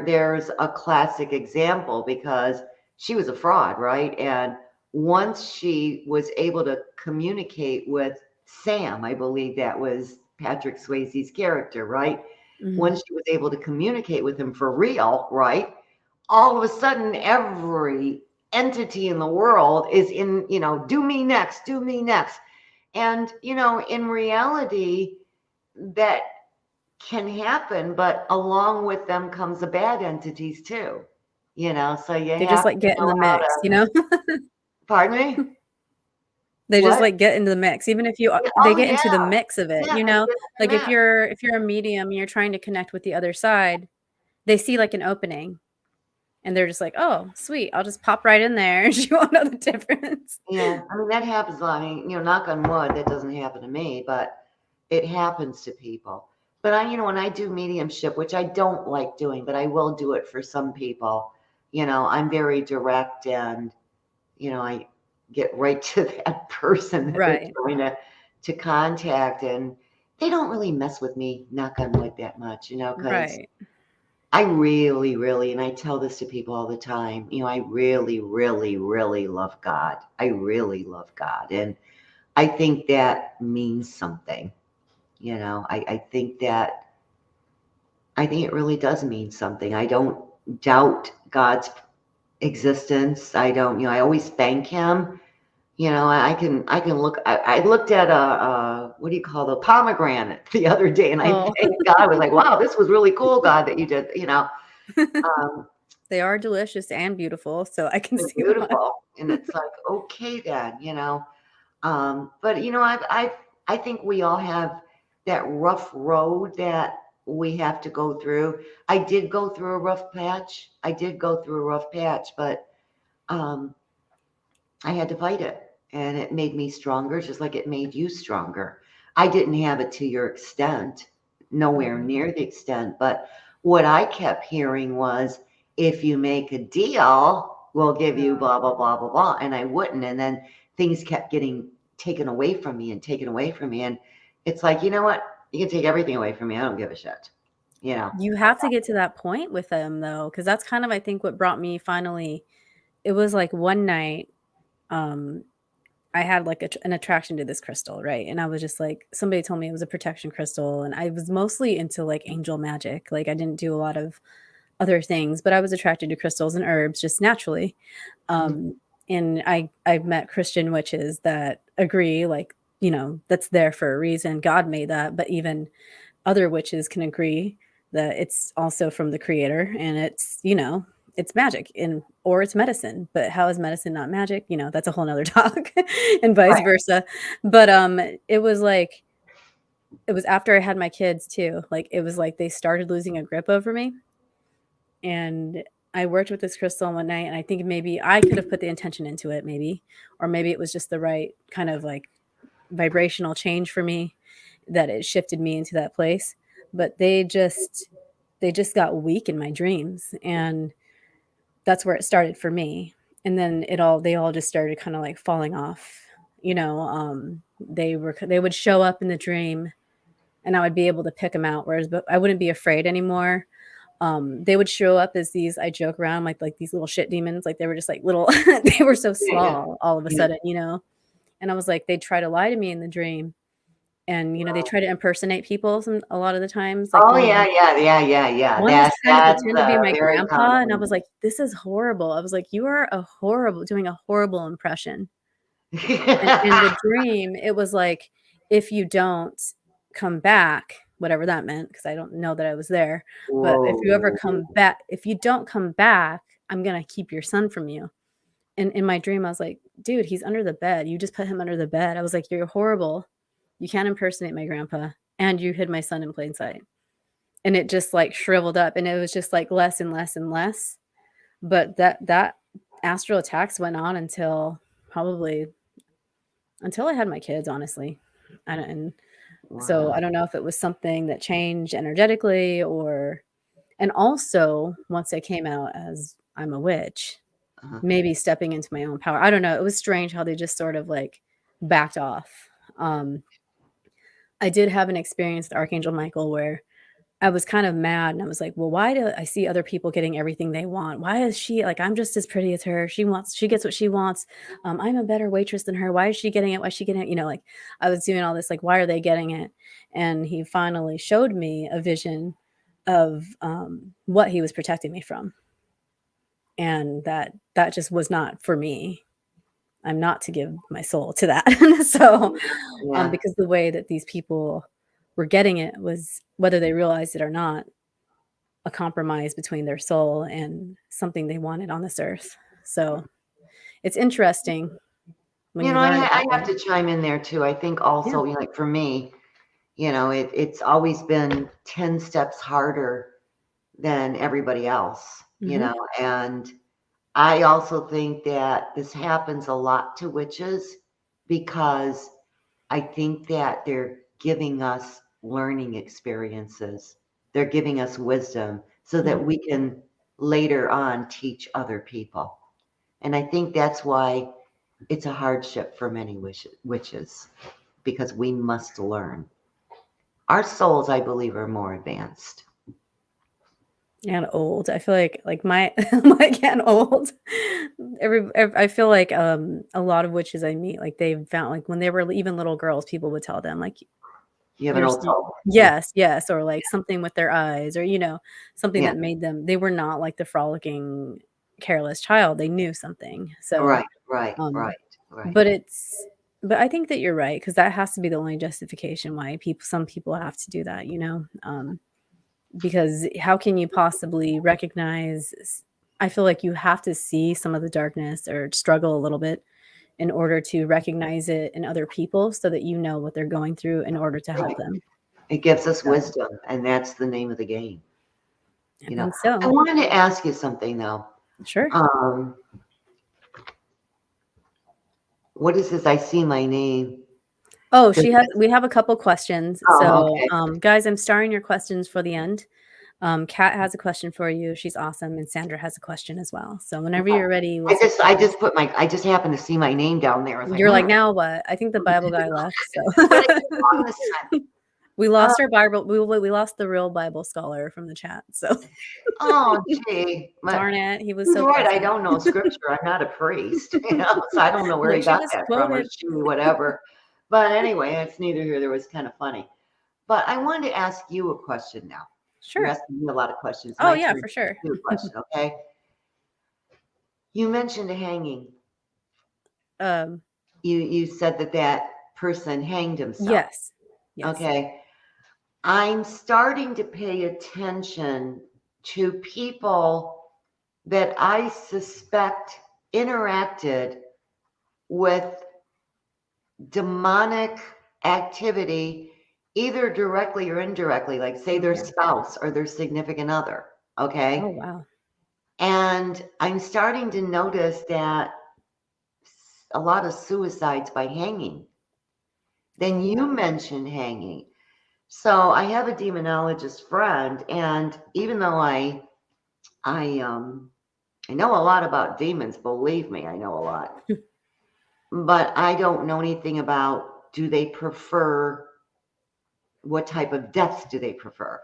there's a classic example because she was a fraud, right? And once she was able to communicate with Sam, I believe that was Patrick Swayze's character, right? Mhm. When she was able to communicate with him for real, right? All of a sudden, every entity in the world is in, do me next, do me next. And, in reality, that can happen, but along with them comes the bad entities too. So you They just, have like, to get in know the how mix, to, you know? pardon me? They just, What? like, get into the mix, even if Yeah, they oh get into the yeah. mix of it, Yeah, you they know? get in Like, the if mix. you're a medium and you're trying to connect with the other side, they see, like, an opening, and they're just like, "Oh, sweet, I'll just pop right in there, and she won't know the difference." Yeah, I mean that happens a lot. I mean, knock on wood, that doesn't happen to me, but it happens to people. But when I do mediumship, which I don't like doing, but I will do it for some people, I'm very direct and, I get right to that person that they're Right, trying to contact, and they don't really mess with me, knock on wood, that much, because right. I really, really, and I tell this to people all the time, I really, really, really love God. I really love God. And I think that means something. I think it really does mean something. I don't doubt God's existence. I don't, I always thank him. I can look, I looked at what do you call the pomegranate the other day, and I Oh, thanked God. I was like, wow, this was really cool, God, that you did. Um, they are delicious and beautiful, so I can They're see why. beautiful, and it's like, okay then, but I think we all have that rough road that we have to go through. I did go through a rough patch. I did go through a rough patch, but um, I had to fight it, and it made me stronger, just like it made you stronger. I didn't have it to your extent, nowhere Mhm. near the extent, but what I kept hearing was, if you make a deal, we'll give you Yeah. blah, blah, blah, blah, blah. And I wouldn't. And then things kept getting taken away from me and taken away from me. And it's like, you know what? You can take everything away from me. I don't give a shit. You know, You have to get to that point with them, though, because that's kind of, I think, what brought me finally it was, like, one night, um, I had, like, an attraction to this crystal, right? And I was just like somebody told me it was a protection crystal, and I was mostly into, like, angel magic, like, I didn't do a lot of other things, but I was attracted to crystals and herbs just naturally. mhm, Um, and I've met Christian witches that agree, like, that's there for a reason, God made that, but even other witches can agree that it's also from the creator and it's magic or it's medicine. But how is medicine not magic? That's a whole nother talk and vice right. versa. But it was like it was after I had my kids too. Like it was like they started losing a grip over me. And I worked with this crystal one night and I think maybe I could have put the intention into it, maybe, or maybe it was just the right kind of like vibrational change for me that it shifted me into that place. But they just got weak in my dreams, and that's where it started for me. And then they all just started kind of like falling off. They would show up in the dream and I would be able to pick them out, whereas but I wouldn't be afraid anymore. They would show up as these I joke around like these little shit demons, like they were just like little they were so Yeah, yeah, small all of a yeah. sudden. And I was like, they'd try to lie to me in the dream. And, they Wow. try to impersonate people a lot of the times, like, Oh yeah, yeah, yeah, yeah, yeah. one was trying to That's pretend to be my very grandpa, and I common. was like, "This is horrible." I was like, "You are doing a horrible impression." And in the dream, it was like, "If you don't come back," whatever that meant, because I don't know that I was there, but, Whoa. if you don't come back, I'm gonna keep your son from you." And in my dream, I was like, "Dude, he's under the bed. You just put him under the bed." I was like, "You're horrible. You can't impersonate my grandpa, and you hid my son in plain sight." And it just, like, shriveled up, and it was just, like, less and less and less, but that astral attacks went on until probably until I had my kids, honestly. And so Wow. I don't know if it was something that changed energetically and also, once I came out as I'm a witch, Uh-huh. maybe stepping into my own power. I don't know, it was strange how they just sort of, like, backed off. Um, I did have an experience with Archangel Michael where I was kind of mad, and I was like, "Well, why do I see other people getting everything they want? Why is she like, I'm just as pretty as her. She gets what she wants. I'm a better waitress than her. Why is she getting it? Why is she getting it?" Like I was doing all this, like, why are they getting it? And he finally showed me a vision of what he was protecting me from, and that just was not for me. I'm not to give my soul to that. So, Yeah. because the way that these people were getting it was, whether they realized it or not, a compromise between their soul and something they wanted on this earth. So, it's interesting when you learn I about have that. to chime in there too. I think Yeah. also, like for me, it's always been 10 steps harder than everybody else, Mhm. and I also think that this happens a lot to witches because I think that they're giving us learning experiences. They're giving us wisdom so Mhm. that we can later on teach other people. And I think that's why it's a hardship for many witches because we must learn. Our souls, I believe, are more advanced. And old. I feel like my like and old. I feel like a lot of witches I meet, like they've found, like when they were even little girls, people would tell them like, You have an you're old some soul. Yeah, yes, yes, or like something with their eyes, or something yeah. that made them, they were not like the frolicking, careless child. They knew something. So, Right, right, um, right, right. but it's but I think that you're right, because that has to be the only justification why some people have to do that, because how can you possibly recognize I feel like you have to see some of the darkness or struggle a little bit in order to recognize it in other people, so that you know what they're going through in order to help Right. them. It gives us So, wisdom, and that's the name of the game. I You know, think I so. wanted to ask you something though. Sure. Um, what is this? I see my name. Oh, Does we have a couple questions. Oh, So, okay. guys, I'm starring your questions for the end. Kat has a question for you. She's awesome. And Sandra has a question as well. So whenever you're ready, we'll take questions. I just happened to see my name down there. I was like, You're like, now what? I think the Bible guy left. So what did I do wrong this time? we Uh, lost our Bible. We lost the real Bible scholar from the chat. So oh, gee, darn it. He was he's so right. I present. don't know scripture. I'm not a priest, so I don't know where he Like she got just that from or quoted. she, whatever. But anyway, it's neither here. There was kind of funny. But I wanted to ask you a question now. You're Sure. asking me a lot of questions. Oh My yeah, turn to for ask sure. you a question, okay? You mentioned hanging. um, You said that that person hanged himself. yes. Yes. Okay. I'm starting to pay attention to people that I suspect interacted with demonic activity, either directly or indirectly, like say Oh their yeah. spouse or their significant other. Oh Okay. wow. And I'm starting to notice that a lot of suicides by hanging. Then Oh you wow. mentioned hanging. So I have a demonologist friend, and even though I I know a lot about demons, believe me, I know a lot. But I don't know anything about, do they prefer, what type of deaths do they prefer?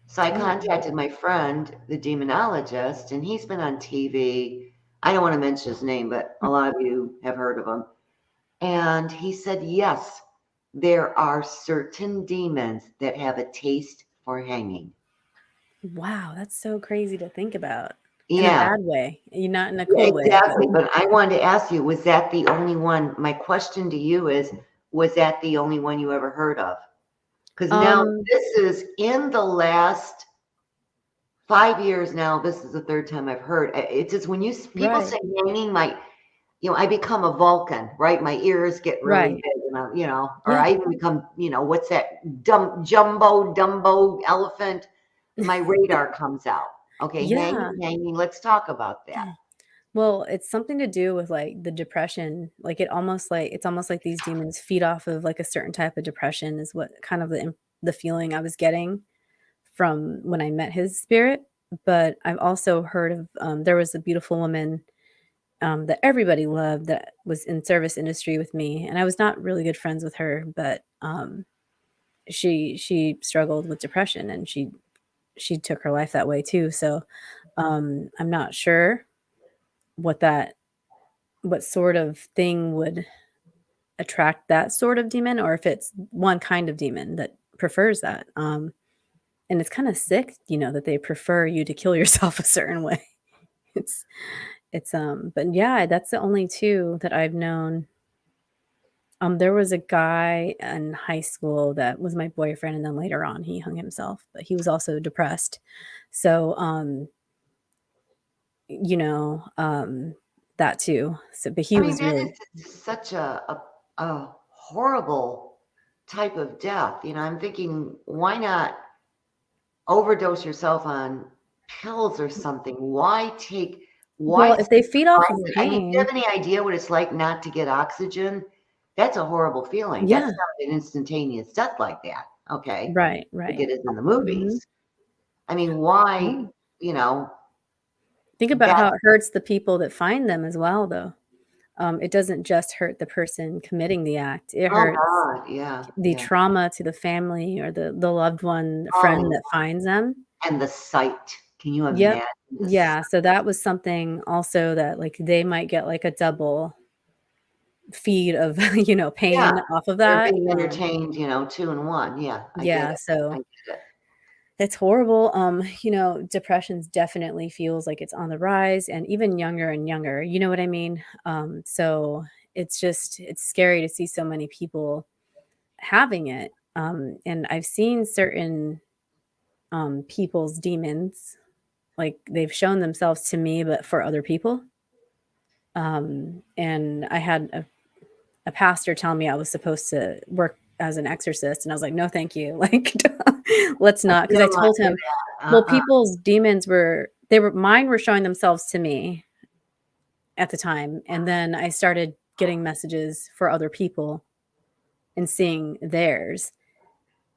So I Oh wow. contacted my friend, the demonologist, and he's been on TV. I don't want to mention his name, but a lot of you have heard of him. And he said, yes, there are certain demons that have a taste for hanging. Wow, that's so crazy to think about. In a Yeah, bad way. Not in a yeah, cool way, but exactly. But I wanted to ask you, was that the only one? My question to you is, was that the only one you ever heard of? Because now um this is in the last 5 years now. This is the third time I've heard. It's just when people right. say hanging, I become a Vulcan, right? My ears get really Right. big, and or Yeah. I even become, what's that jumbo Dumbo elephant? My radar comes out. Okay, Yeah. hanging. Let's talk about that. Well, it's something to do with, like, the depression, like, it's almost like these demons feed off of, like, a certain type of depression is what kind of the feeling I was getting from when I met his spirit. But I've also heard of, there was a beautiful woman, that everybody loved, that was in service industry with me, and I was not really good friends with her, but, she struggled with depression, and she she took her life that way too. So, I'm not sure what that what sort of thing would attract that sort of demon, or if it's one kind of demon that prefers that. And it's kind of sick, that they prefer you to kill yourself a certain way. It's but yeah, that's the only two that I've known. There was a guy in high school that was my boyfriend, and then later on he hung himself, but he was also depressed. So, you know, um, that too. So, but I he mean, was that is really, just such a horrible type of death. I'm thinking, why not overdose yourself on pills or something? Why well, if they feed off of sacrifice it? I mean, do you pain, have any idea what it's like not to get oxygen? That's a horrible feeling. That's yeah, not an instantaneous death like that, okay, right, like right. it is in the Mhm. movies. I mean, why, Yeah. you know, Think about that how it hurts the people that find them as well, though. It doesn't just hurt the person committing the act. It oh hurts god, yeah, the yeah. trauma to the family or the loved one, friend Oh, that finds them. and the sight. Can you Yep. imagine the sight? Yeah, so that was something also that, like, they might get, like, a double feed of, Yeah, pain off of they're that. being entertained, 2 in 1. Yeah, I get Yeah, it. I so get it. it's horrible. Depressions definitely feels like it's on the rise and even younger and younger, you know what I mean? So it's scary to see so many people having it. And I've seen certain people's demons, like they've shown themselves to me, but for other people. And I had a pastor tell me I was supposed to work as an exorcist, and I was like, "No, thank you." Like, let's I not, because I feel told like him, that. well, people's demons were mine were showing themselves to me at the time, and then I started getting messages for other people and seeing theirs,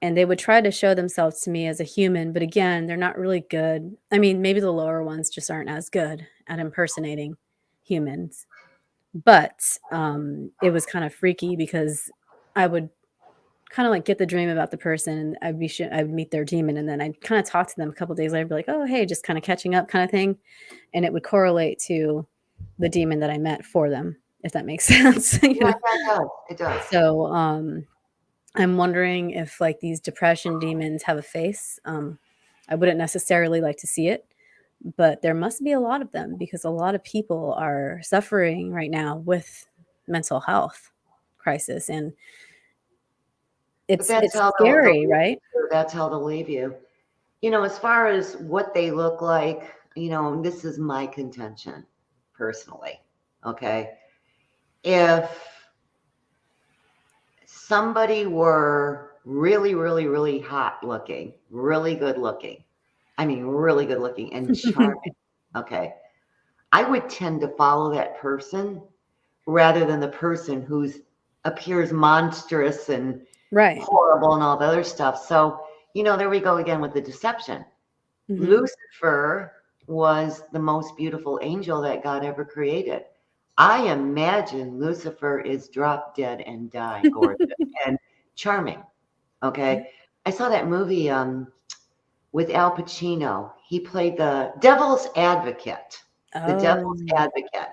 and they would try to show themselves to me as a human, but again, they're not really good. I mean, maybe the lower ones just aren't as good at impersonating humans, but, it was kind of freaky because I would kinda, like, get the dream about the person, and I'd meet their demon, and then I'd kinda talk to them a couple days later, be like, "Oh, hey," just kinda catching up kinda thing, and it would correlate to the demon that I met for them, if that makes sense, Yeah, that does. It does. So, I'm wondering if, like, these depression demons have a face. I wouldn't necessarily like to see it, but there must be a lot of them because a lot of people are suffering right now with mental health crisis, and But it's that's it's how they'll scary, leave right? you. That's how they'll leave you. As far as what they look like, this is my contention personally. Okay. If somebody were really, really, really hot looking, really good looking, I mean, really good looking and charming, okay, I would tend to follow that person rather than the person who's appears monstrous and Right. horrible and all the other stuff. So, there we go again with the deception. Mhm. Lucifer was the most beautiful angel that God ever created. I imagine Lucifer is drop dead and die gorgeous and charming. Yeah. Okay. I saw that movie with Al Pacino. He played the devil's advocate. The devil's Oh. advocate.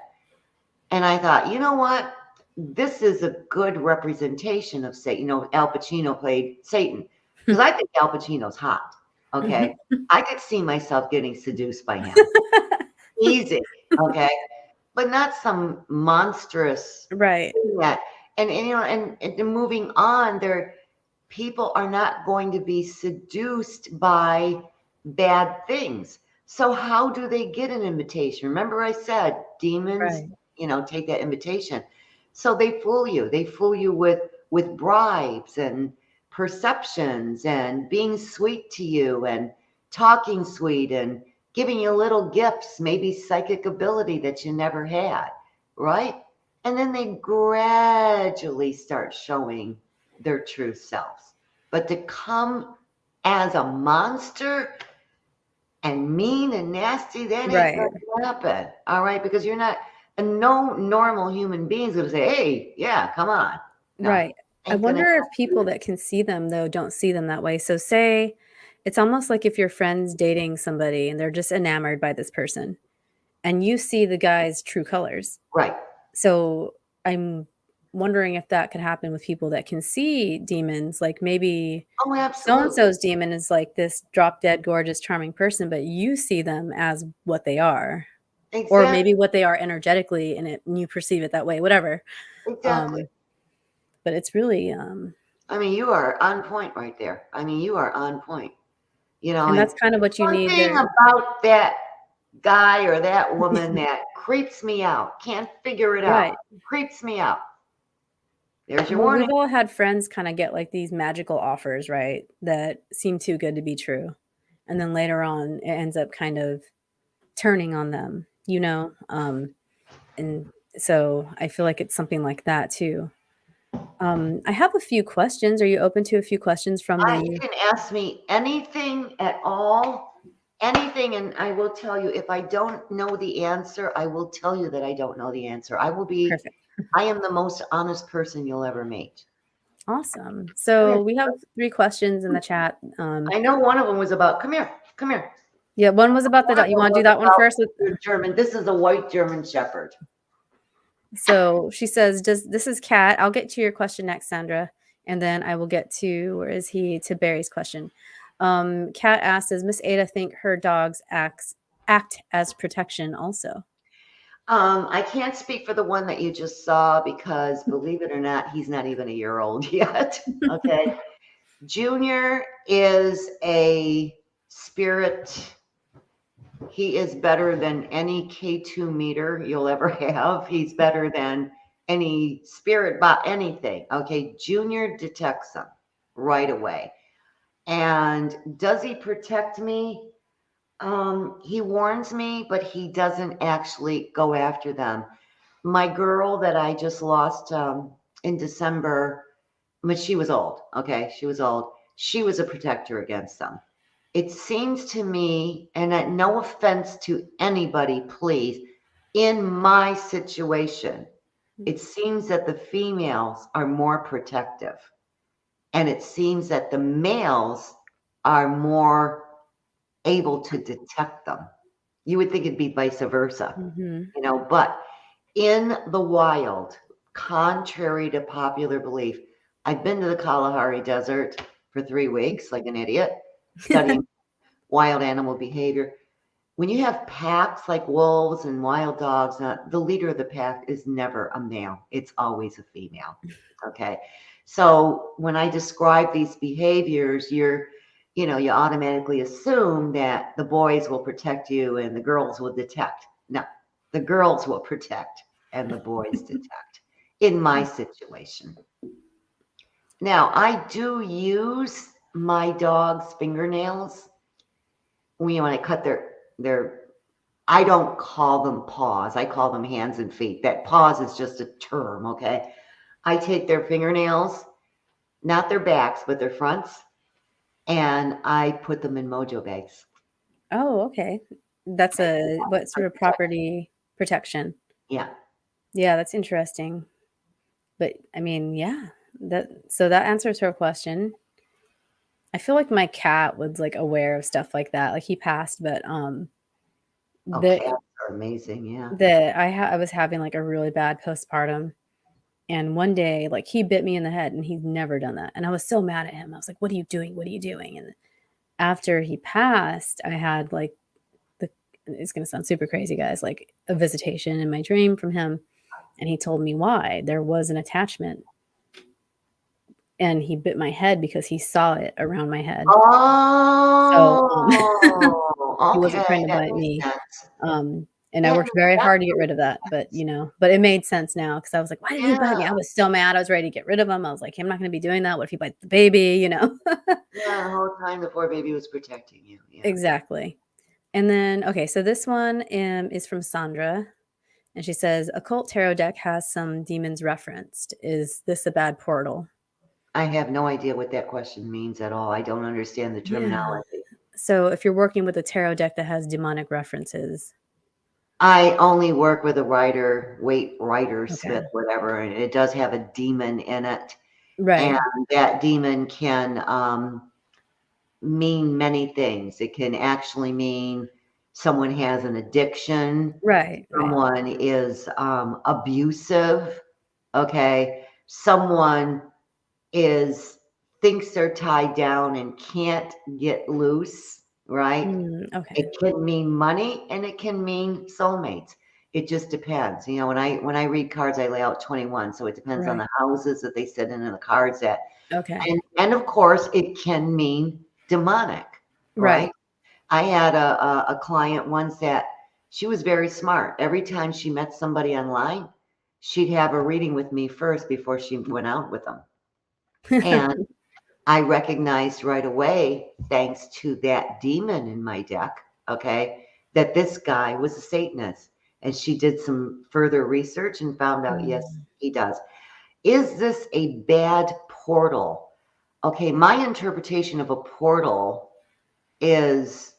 And I thought, you know what? This is a good representation of Satan. Al Pacino played Satan because I think Al Pacino's hot. Okay. Mhm. I could see myself getting seduced by him. Easy. Okay. But not some monstrous Right. thing that, and moving on, people are not going to be seduced by bad things. So how do they get an invitation? Remember I said demons, Right. take that invitation. So they fool you. They fool you with bribes and perceptions and being sweet to you and talking sweet and giving you little gifts, maybe psychic ability that you never had, right? And then they gradually start showing their true selves. But to come as a monster and mean and nasty, that ain't going Right. to happen. All right. Because no normal human being's going to say, hey, yeah, come on. No, Right. I ain't going to wonder if happen. people that can see them, though, don't see them that way. So say It's almost like if your friend's dating somebody and they're just enamored by this person, and you see the guy's true colors. Right. So, I'm wondering if that could happen with people that can see demons, like, maybe Oh, so and absolutely. so's demon is like this drop dead gorgeous charming person, but you see them as what they are, or Exactly. maybe what they are energetically and you perceive it that way, whatever. Exactly. Um, but it's really, I mean, you are on point right there. I mean, you are on point. and And that's kind of what you one need thing there. about that guy or that woman that creeps me out, can't figure it out, Right. creeps me out. There's your Well, warning. we've all had friends kinda get, like, these magical offers, right, that seem too good to be true, and then later on, it ends up kind of turning on them, you know? And so I feel like it's something like that too. I have a few questions. Are you open to a few questions from You the can ask me anything at all, anything, and I will tell you if I don't know the answer, I will tell you that I don't know the answer. Perfect. I am the most honest person you'll ever meet. Awesome. Go ahead. So we have 3 questions in the chat. I know one of them was about, come here, come here. Yeah, one was about the One of dog. You them wanna do was that one about first? the German. This is a white German Shepherd. So she says, "Does this is Kat. I'll get to your question next, Sandra, and then I will get to where is he to Barry's question." Kat asked, "Does Miss Ada think her dogs act as protection also?" I can't speak for the one that you just saw because believe it or not, he's not even a year old yet. Okay. Junior is a spirit. He is better than any K2 meter you'll ever have. He's better than any spirit bot, anything. Okay. Junior detects them right away. And does he protect me? He warns me, but he doesn't actually go after them. My girl that I just lost in December, but she was old. Okay, she was old. She was a protector against them. It seems to me, and no offense to anybody, please, in my situation, it seems that the females are more protective, and it seems that the males are more able to detect them. You would think it'd be vice versa, Mhm. but in the wild, contrary to popular belief, I've been to the Kalahari Desert for 3 weeks like an idiot, studying wild animal behavior. When you have packs like wolves and wild dogs, the leader of the pack is never a male. It's always a female. Okay. So when I describe these behaviors, you automatically assume that the boys will protect you and the girls will detect. No, the girls will protect and the boys detect in my situation. Now, I do use my dog's fingernails when I cut their I don't call them paws. I call them hands and feet. That paws is just a term, okay? I take their fingernails, not their backs, but their fronts, and I put them in mojo bags. Oh, okay. That's a what For sort of protection. property protection? Yeah. Yeah, that's interesting. But, I mean, yeah, that answers her question. I feel like my cat was, like, aware of stuff like that. Like, he passed, but, Oh, the cats are amazing. Yeah. I was having, like, a really bad postpartum, and one day, like, he bit me in the head, and he's never done that, and I was so mad at him. I was like, "What are you doing? What are you doing?" And after he passed, I had, like, the it's gonna sound super crazy, guys, like, a visitation in my dream from him, and he told me why. There was an attachment, and he bit my head because he saw it around my head. So, he wasn't Okay. trying to That bite makes me. sense. And I That worked makes very hard to get rid absolute of that, sense. but it made sense now because I was like, "Why did he bite Yeah. me?" I was so mad, I was ready to get rid of him. I was like, "I'm not gonna be doing that. What if he bites the baby?" Yeah. The whole time the poor baby was protecting you. Yeah. Exactly. And then okay, so this one, is from Sandra, and she says, "Occult tarot deck has some demons referenced. Is this a bad portal?" I have no idea what that question means at all. I don't understand the Yeah. terminology. So if you're working with a tarot deck that has demonic references. I only work with a writer, Okay. smith, whatever, and it does have a demon in it. And Right. that demon can mean many things. It can actually mean someone has an addiction, Right, right. someone is abusive, okay? Someone is thinks they're tied down and can't get loose, right? Okay. It can mean money and it can mean soulmates. It just depends. You know, when I read cards, I lay out 21, so it depends on Right. the houses that they sit in and the cards that. Okay. And of course, it can mean demonic, right? Right. I had a client once that she was very smart. Every time she met somebody online, she'd have a reading with me first before she went out with them. And I recognized right away, thanks to that demon in my deck, okay, that this guy was a Satanist. And she did some further research and found out, yes, Mm, he does. Is this a bad portal? Okay, my interpretation of a portal is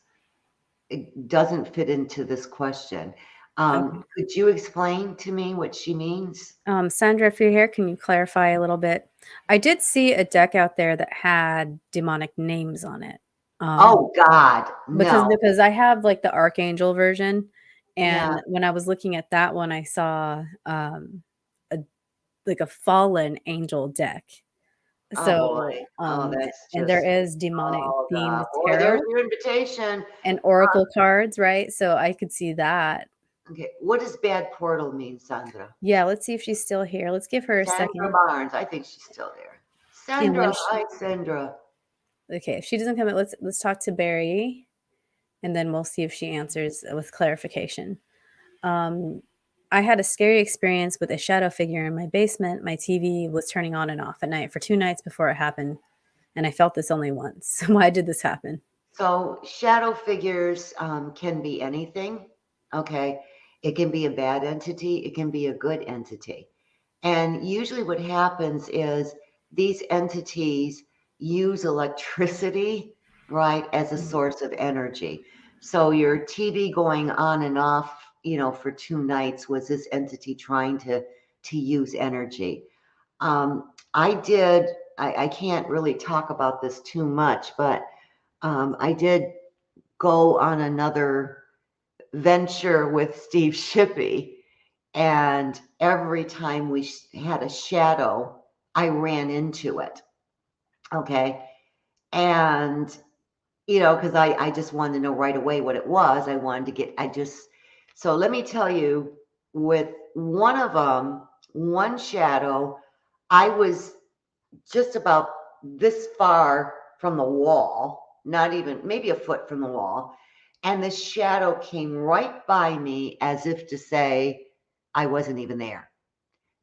it doesn't fit into this question. okay. Could you explain to me what she means? Sandra, if you're here, can you clarify a little bit? I did see a deck out there that had demonic names on it. Um, Oh God, because no. because I have like the Archangel version, Yeah. and when I was looking at that one, I saw a like a fallen angel deck. Oh boy. So, Oh, that's and there just, is demonic oh themed God. Boy, there's tarot your invitation. and oracle cards, right? So I could see that. Okay. What does bad portal mean, Sandra? Yeah, let's see if she's still here. Let's give her a Sandra second. Barnes. I think she's still there. And when Sandra. she Hi, Sandra. okay, if she doesn't come in, let's talk to Barry, and then we'll see if she answers with clarification. Um, I had a scary experience with a shadow figure in my basement. My TV was turning on and off at night for 2 nights before it happened, and I felt this only once. Why did this happen? So shadow figures can be anything. Okay. It can be a bad entity. It can be a good entity. And usually what happens is these entities use electricity, right, as a Mhm. source of energy. So your TV going on and off, for 2 nights was this entity trying to use energy. I can't really talk about this too much, but I did go on another venture with Steve Shippey. And every time we had a shadow, I ran into it. Okay. And, because I just wanted to know right away what it was. I wanted to so let me tell you, with one of them, one shadow, I was just about this far from the wall, not even maybe a foot from the wall. And the shadow came right by me as if to say, I wasn't even there.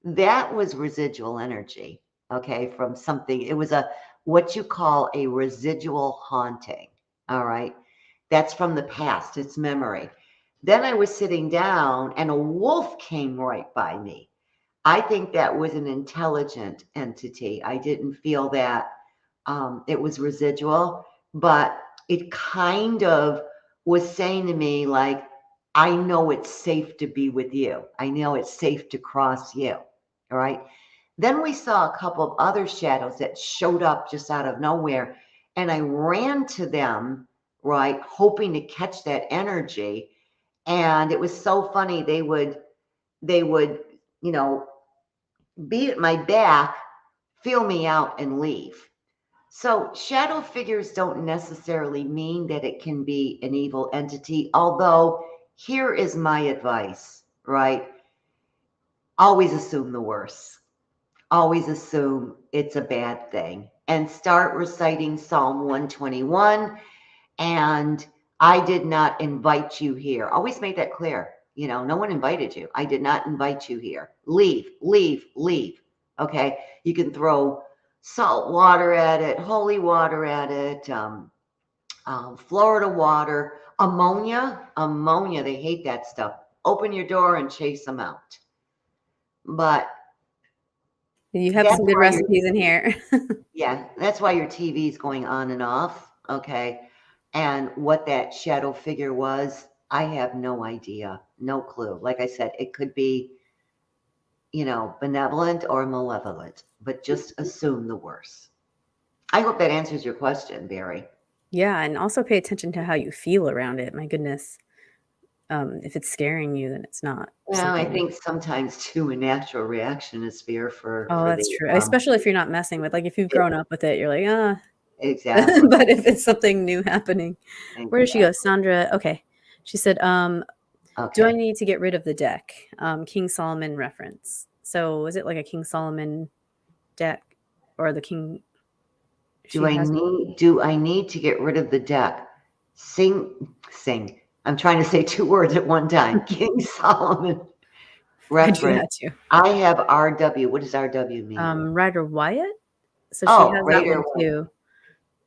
That was residual energy, okay, from something. It was what you call a residual haunting. All right. That's from the past, it's memory. Then I was sitting down and a wolf came right by me. I think that was an intelligent entity. I didn't feel that it was residual, but it kind of was saying to me, like, I know it's safe to be with you. I know it's safe to cross you. All right. Then we saw a couple of other shadows that showed up just out of nowhere. And I ran to them, right, hoping to catch that energy. And it was so funny. They would, you know, be at my back, feel me out, and leave. So, shadow figures don't necessarily mean that it can be an evil entity, although, here is my advice, right? Always assume the worst. Always assume it's a bad thing and start reciting Psalm 121. And I did not invite you here. Always make that clear. No one invited you. I did not invite you here. Leave, leave, leave. Okay. You can throw salt water at it, holy water at it, Florida water, ammonia. They hate that stuff. Open your door and chase them out. But You have that's some good why your recipes in here. Yeah, that's why your TV is going on and off. Okay. And what that shadow figure was, I have no idea, no clue. Like I said, it could be, benevolent or malevolent, but just assume the worst. I hope that answers your question, Barry. Yeah, and also pay attention to how you feel around it. My goodness. If it's scaring you, then it's not Well, I something. think sometimes too a natural reaction is fear Oh, for that's the, true. Especially if you're not messing with, like, if you've it grown up with it, you're like, "Ah." exactly, But if it's something new happening. Where did she go? exactly. Sandra, okay. She said, "Do I Okay. need to get rid of the deck?" King Solomon reference. So, is it like a King Solomon deck or the king she has? Do I need to get rid of the deck? Sing. I'm trying to say 2 words at one time. King Solomon I do reference. that too. I have RW. What does RW mean? Rider Wyatt? So she Oh, has that Raider one one. too,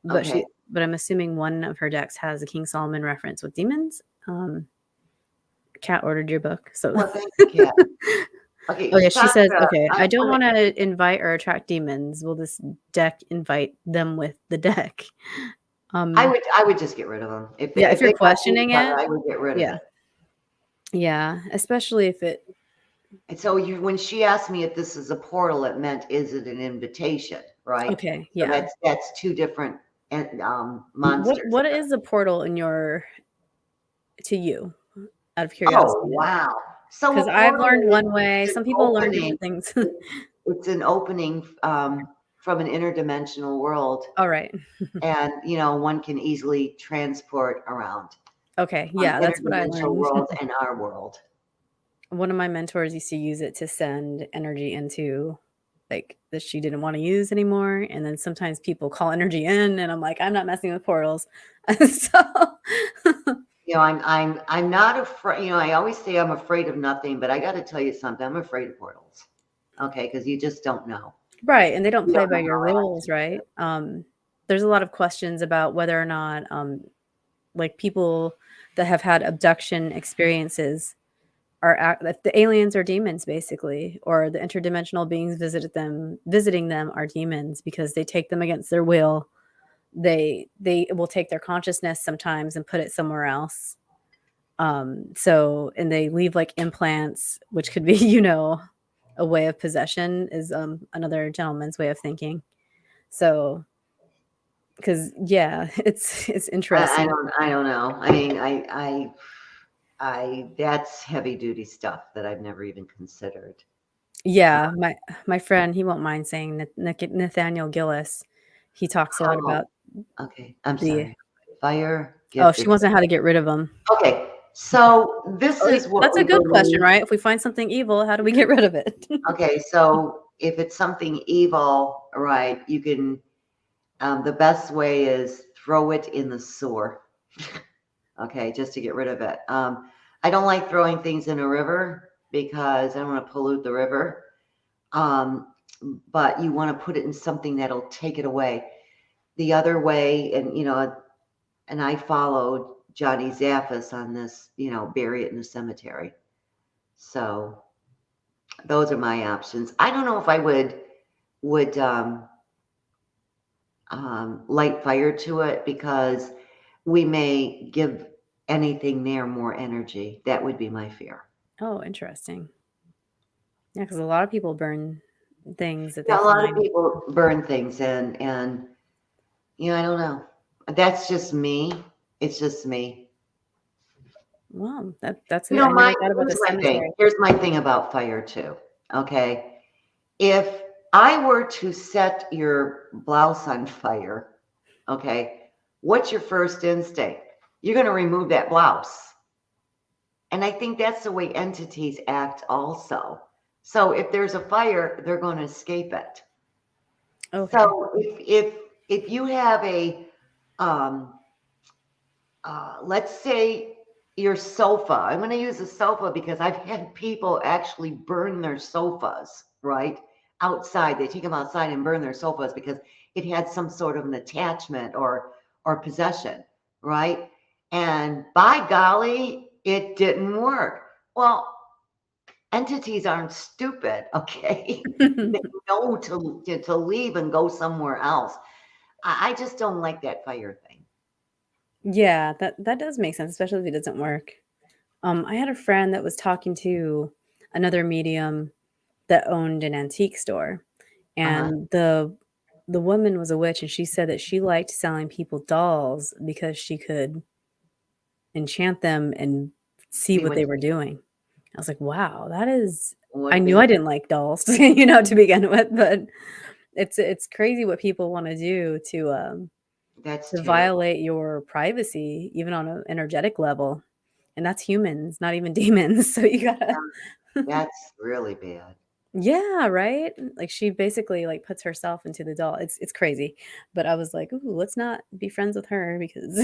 but Okay. I'm assuming one of her decks has a King Solomon reference with demons. Cat ordered your book, so Well, thank you, Kat. Okay, okay, she says, Sandra, "Okay, I I don't wanna wanna invite or attract demons. Will this deck invite them with the deck?" Um, I would just get rid of them. yeah, if If you're they got me questioning together, it, I would get rid of yeah, it. yeah, especially if it And so you when she asked me if this is a portal, it meant, "Is it an invitation?" Right? okay, So yeah. that's 2 different monsters. What is a portal in your to you, out of Oh, curiosity now? wow. So 'Cause a I've portal learned one way, is an some people learn opening. different things. It's an opening, from an interdimensional world, Alright. and, one can easily transport around Okay, from yeah, that's what I interdimensional learned. worlds and our world. One of my mentors used to use it to send energy into, like, that she didn't wanna use anymore, and then sometimes people call energy in, and I'm like, "I'm not messing with portals." So I'm not afraid. I always say I'm afraid of nothing, but I got to tell you something. I'm afraid of portals. Okay, because you just don't know. right, and they don't You play don't by know your how rules, active it right? is. There's a lot of questions about whether or not, like, people that have had abduction experiences are if the aliens are demons, basically, or the interdimensional beings visiting them are demons because they take them against their will. They will take their consciousness sometimes and put it somewhere else. So and they leave, like, implants, which could be, a way of possession is, another gentleman's way of thinking. So, because yeah, it's interesting. I don't know. I mean, that's heavy duty stuff that I've never even considered. Yeah, my friend, he won't mind saying Nathaniel Gillis, he talks a lot Oh, about okay. I'm the sorry. Fire, oh, she gifted. wants to know how to get rid of them. Okay, so this Oh, is what that's a we good question, believe. right? If we find something evil, how do we get rid of it? Okay, so if it's something evil, right, you can, the best way is throw it in the sewer. Okay, just to get rid of it. I don't like throwing things in a river because I don't want to pollute the river. Um, but you want to put it in something that'll take it away. The other way, and I followed Johnny Zaffis on this, bury it in the cemetery. So those are my options. I don't know if I would light fire to it because we may give anything there more energy. That would be my fear. Oh, interesting. Yeah, because a lot of people burn things that they Yeah, a lot of find. people burn things and I don't know. That's just me. It's just me. Wow, that's good. I never thought about the Here's my thing. cemetery. Here's my thing about fire too. Okay. If I were to set your blouse on fire, okay, what's your first instinct? You're going to remove that blouse. And I think that's the way entities act also. So if there's a fire, they're going to escape it. Okay. So if you have a um, let's say your sofa. I'm going to use a sofa because I've had people actually burn their sofas, right? Outside. They take them outside and burn their sofas because it had some sort of an attachment or possession, right? And by golly, it didn't work. Well, entities aren't stupid, okay? They know to leave and go somewhere else. I just don't like that fire thing. Yeah, that does make sense, especially if it doesn't work. I had a friend that was talking to another medium that owned an antique store, Uh-huh. and the the woman was a witch, and she said that she liked selling people dolls because she could enchant them and see See what what they were doing. I was like, "Wow, that is." I would knew I be didn't like dolls, to begin with, but it's crazy what people wanna do that's to terrible. violate your privacy, even on an energetic level, and that's humans, not even demons, so you gotta That's really bad. Yeah, right? Like, she basically, like, puts herself into the doll. It's crazy, but I was like, "Ooh, let's not be friends with her because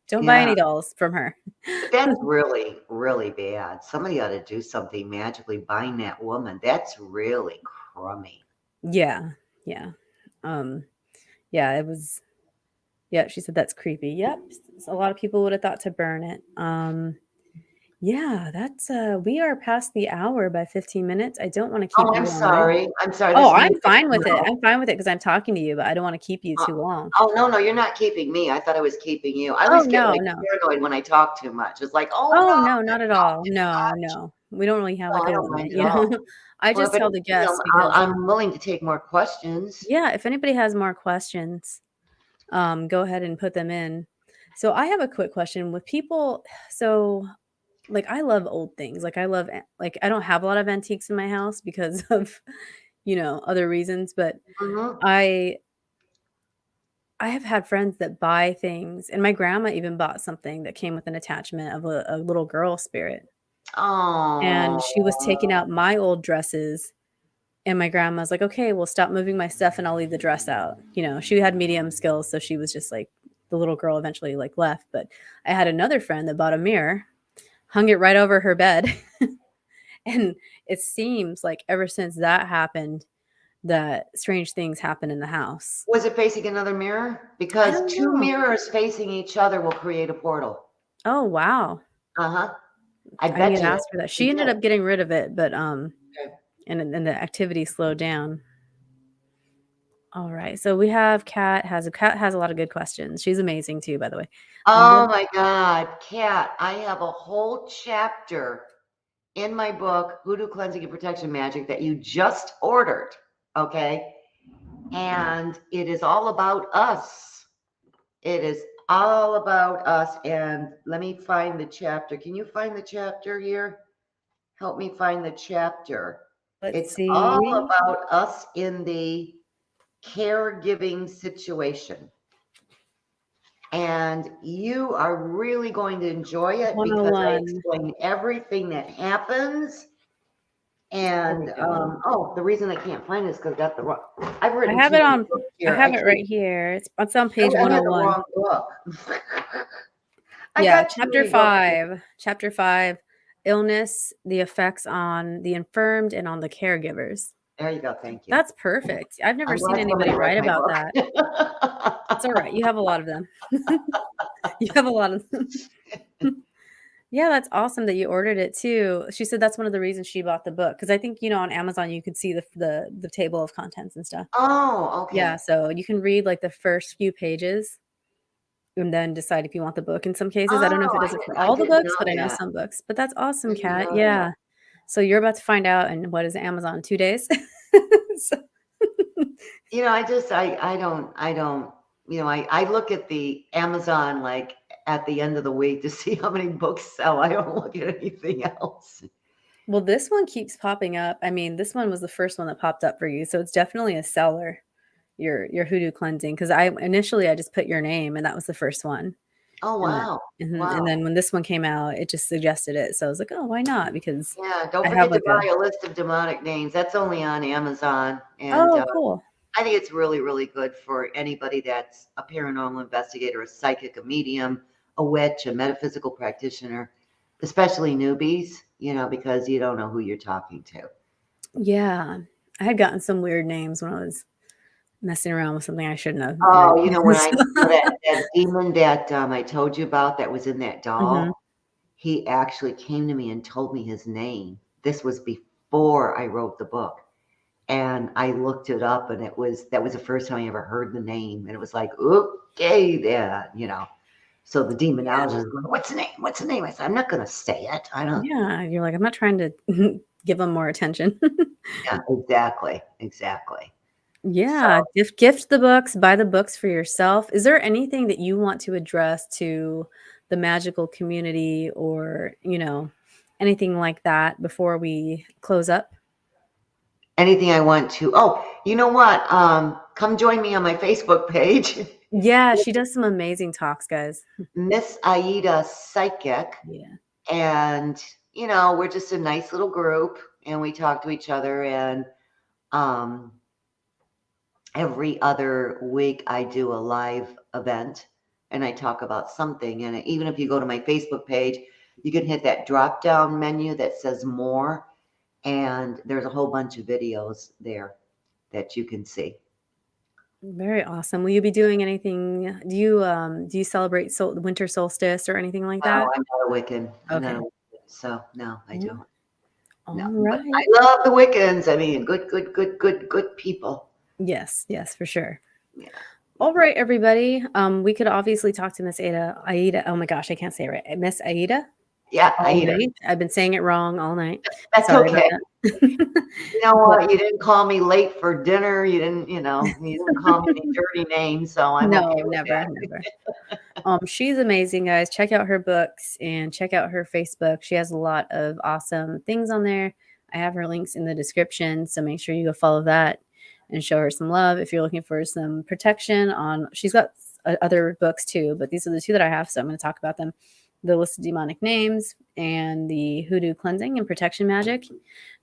don't buy Yeah, any dolls from her." but that's really, really bad. Somebody ought to do something magically bind that woman. That's really crummy. Yeah, yeah, um, yeah, it was yeah, she said, "That's creepy." Yep, a lot of people would have thought to burn it. Yeah, we are past the hour by 15 minutes. I don't wanna keep Oh, you I'm long. sorry. I'm sorry. Oh, This I'm means I fine with should it. know. I'm fine with it because 'cause I'm talking to you, but I don't wanna keep you Uh, too long. oh, no, no, you're not keeping me. I thought I was keeping you. I Oh, always get, no, like, no. paranoid when I talk too much. It's like, "Oh, Oh, no, no, I not at talk all. too No, much." no. We don't really have, No, like, I a don't mind limit, at all. I Well, just but, tell the guests because I'm willing to take more questions. yeah, if anybody has more questions, go ahead and put them in. So I have a quick question with people so, like, I love old things, like, I love a like, I don't have a lot of antiques in my house because of, other reasons, but Mhm. I I have had friends that buy things, and my grandma even bought something that came with an attachment of a little girl spirit, and she was taking Oh, out my old dresses, and my grandma's like, "Okay, well, stop moving my stuff and I'll leave the dress out." She had medium skills, so she was just like the little girl eventually, like, left, but I had another friend that bought a mirror, hung it right over her bed, and it seems like ever since that happened, that strange things happen in the house. was it facing another mirror? I Because don't 2 know. mirrors facing each other will create a portal. Oh, wow. Uh-huh. I I need bet to you ask it. her that. It She ended did. up getting rid of it, but, Okay. and the activity slowed down. Alright, so we have Kat has a lot of good questions. She's amazing too, by the way. Oh What my god, Cat, I have a whole chapter in my book, Hoodoo Cleansing and Protection Magic, that you just ordered, okay? And it is all about us. It is all about us, and let me find the chapter. Can you find the chapter here? Help me find the chapter. let's It's all see. about us in the caregiving situation. And you are really going to enjoy it because I 101. explain everything that happens. There we And go. the reason I can't find it is because I got the wrong. I've I written have too it many on books I here. have it right here. It's on page I had the 101. wrong book. I Yeah, got too many books here. chapter 5, illness, the effects on the infirmed and on the caregivers. There you go. Thank you. That's perfect. I've never I'm seen glad somebody anybody read write my about book. that. It's alright, you have a lot of them. You have a lot of them. Yeah, that's awesome that you ordered it too. She said that's one of the reasons she bought the book because I think, on Amazon, you could see the table of contents and stuff. Oh, Yeah, okay. so you can read, like, the first few pages and then decide if you want the book in some cases. I don't know if Oh, it does it for I all the didn't books, know but I know that. some books. But that's I awesome, didn't Kat. know that. Yeah. So you're about to find out in what is Amazon, 2 days? So I don't, I look at the Amazon like at the end of the week to see how many books sell. I don't look at anything else. well, this one keeps popping up. I mean, this one was the first one that popped up for you, so it's definitely a seller, your Hoodoo cleansing. Because I just put your name, and that was the first one. Oh, And then wow. and Wow. then when this one came out, it just suggested it, so I was like, "Oh, why not?" Because Yeah, don't I have forget to like a buy a list of demonic names. That's only on Amazon. And oh, cool. I think it's really, really good for anybody that's a paranormal investigator, a psychic, a medium, a witch, a metaphysical practitioner, especially newbies, because you don't know who you're talking to. Yeah. I had gotten some weird names when I was messing around with something I shouldn't have, Oh, when I so that demon that, I told you about that was in that Mhm. doll, he actually came to me and told me his name. This was before I wrote the book, and I looked it up, and that was the first time I ever heard the name, and it was like, "Okay, then." So the demonologist Yeah. is going, "What's the name? What's the name?" I said, "I'm not gonna say it. I don't." Yeah, you're like, "I'm not trying to give them more attention." Yeah, exactly, exactly. So Yeah, gift the books, buy the books for yourself. Is there anything that you want to address to the magical community or, anything like that before we close up? anything I want to. Oh, you know what? Come join me on my Facebook page, Yeah, she does some amazing talks, guys. Miss Aida Psychic. Yeah. And, we're just a nice little group and we talk to each other. And um, every other week I do a live event and I talk about something. And even if you go to my Facebook page, you can hit that drop down menu that says more. And there's a whole bunch of videos there that you can see. Very awesome. Will you be doing anything do you celebrate the winter solstice or anything like No, that? I'm not a Wiccan. I'm not a Okay. Wiccan. So no, I Mm, don't. No, but alright. I love the Wiccans. I mean, good, good, good, good, good people. Yes, yes, for sure. Yeah. All right, everybody. We could obviously talk to Miss Aida. Oh my gosh, I can't say it right. Miss Aida Yeah, all Aida. night. I've been saying it wrong all night. That's Sorry about okay. that. You know But what? You didn't call me late for dinner. You didn't call me any dirty names, so I'm okay no, with never, that. never. She's amazing, guys. Check out her books and check out her Facebook. She has a lot of awesome things on there. I have her links in the description, so make sure you go follow that and show her some love if you're looking for some protection on. She's got other books too, but these are the two that I have, so I'm going to talk about them. The List of Demonic Names and the Hoodoo Cleansing and Protection Magic.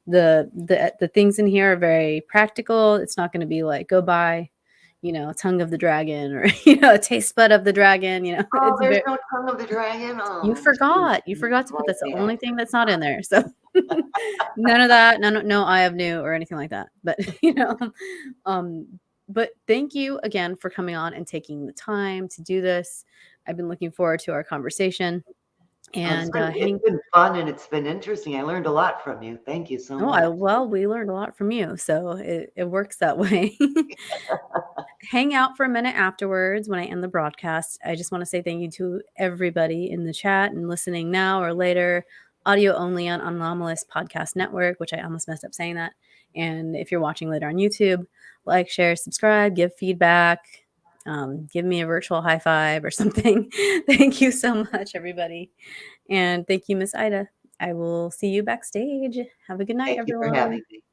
The things in here are very practical. It's not going to be like go buy tongue of the dragon or a taste bud of the dragon. Oh, It's there's very no tongue of the dragon. you Oh, geez. forgot. You forgot to put Right that's the there. only thing that's not in there. So none of that, no Eye of New or anything like that. But um, but thank you again for coming on and taking the time to do this. I've been looking forward to our conversation Oh, and it's been fun and it's been interesting. I learned a lot from you. Thank you so oh, I much. well, we learned a lot from you, so it works that way. Hang out for a minute afterwards when I end the broadcast. I just want to say thank you to everybody in the chat and listening now or later, audio only on Anomalous Podcast Network, which I almost messed up saying that. And if you're watching later on YouTube, like, share, subscribe, give feedback, give me a virtual high five or something. Thank you so much, everybody. And thank you, Miss Ida. I will see you backstage. Have a good night, Thank you for having everyone. me.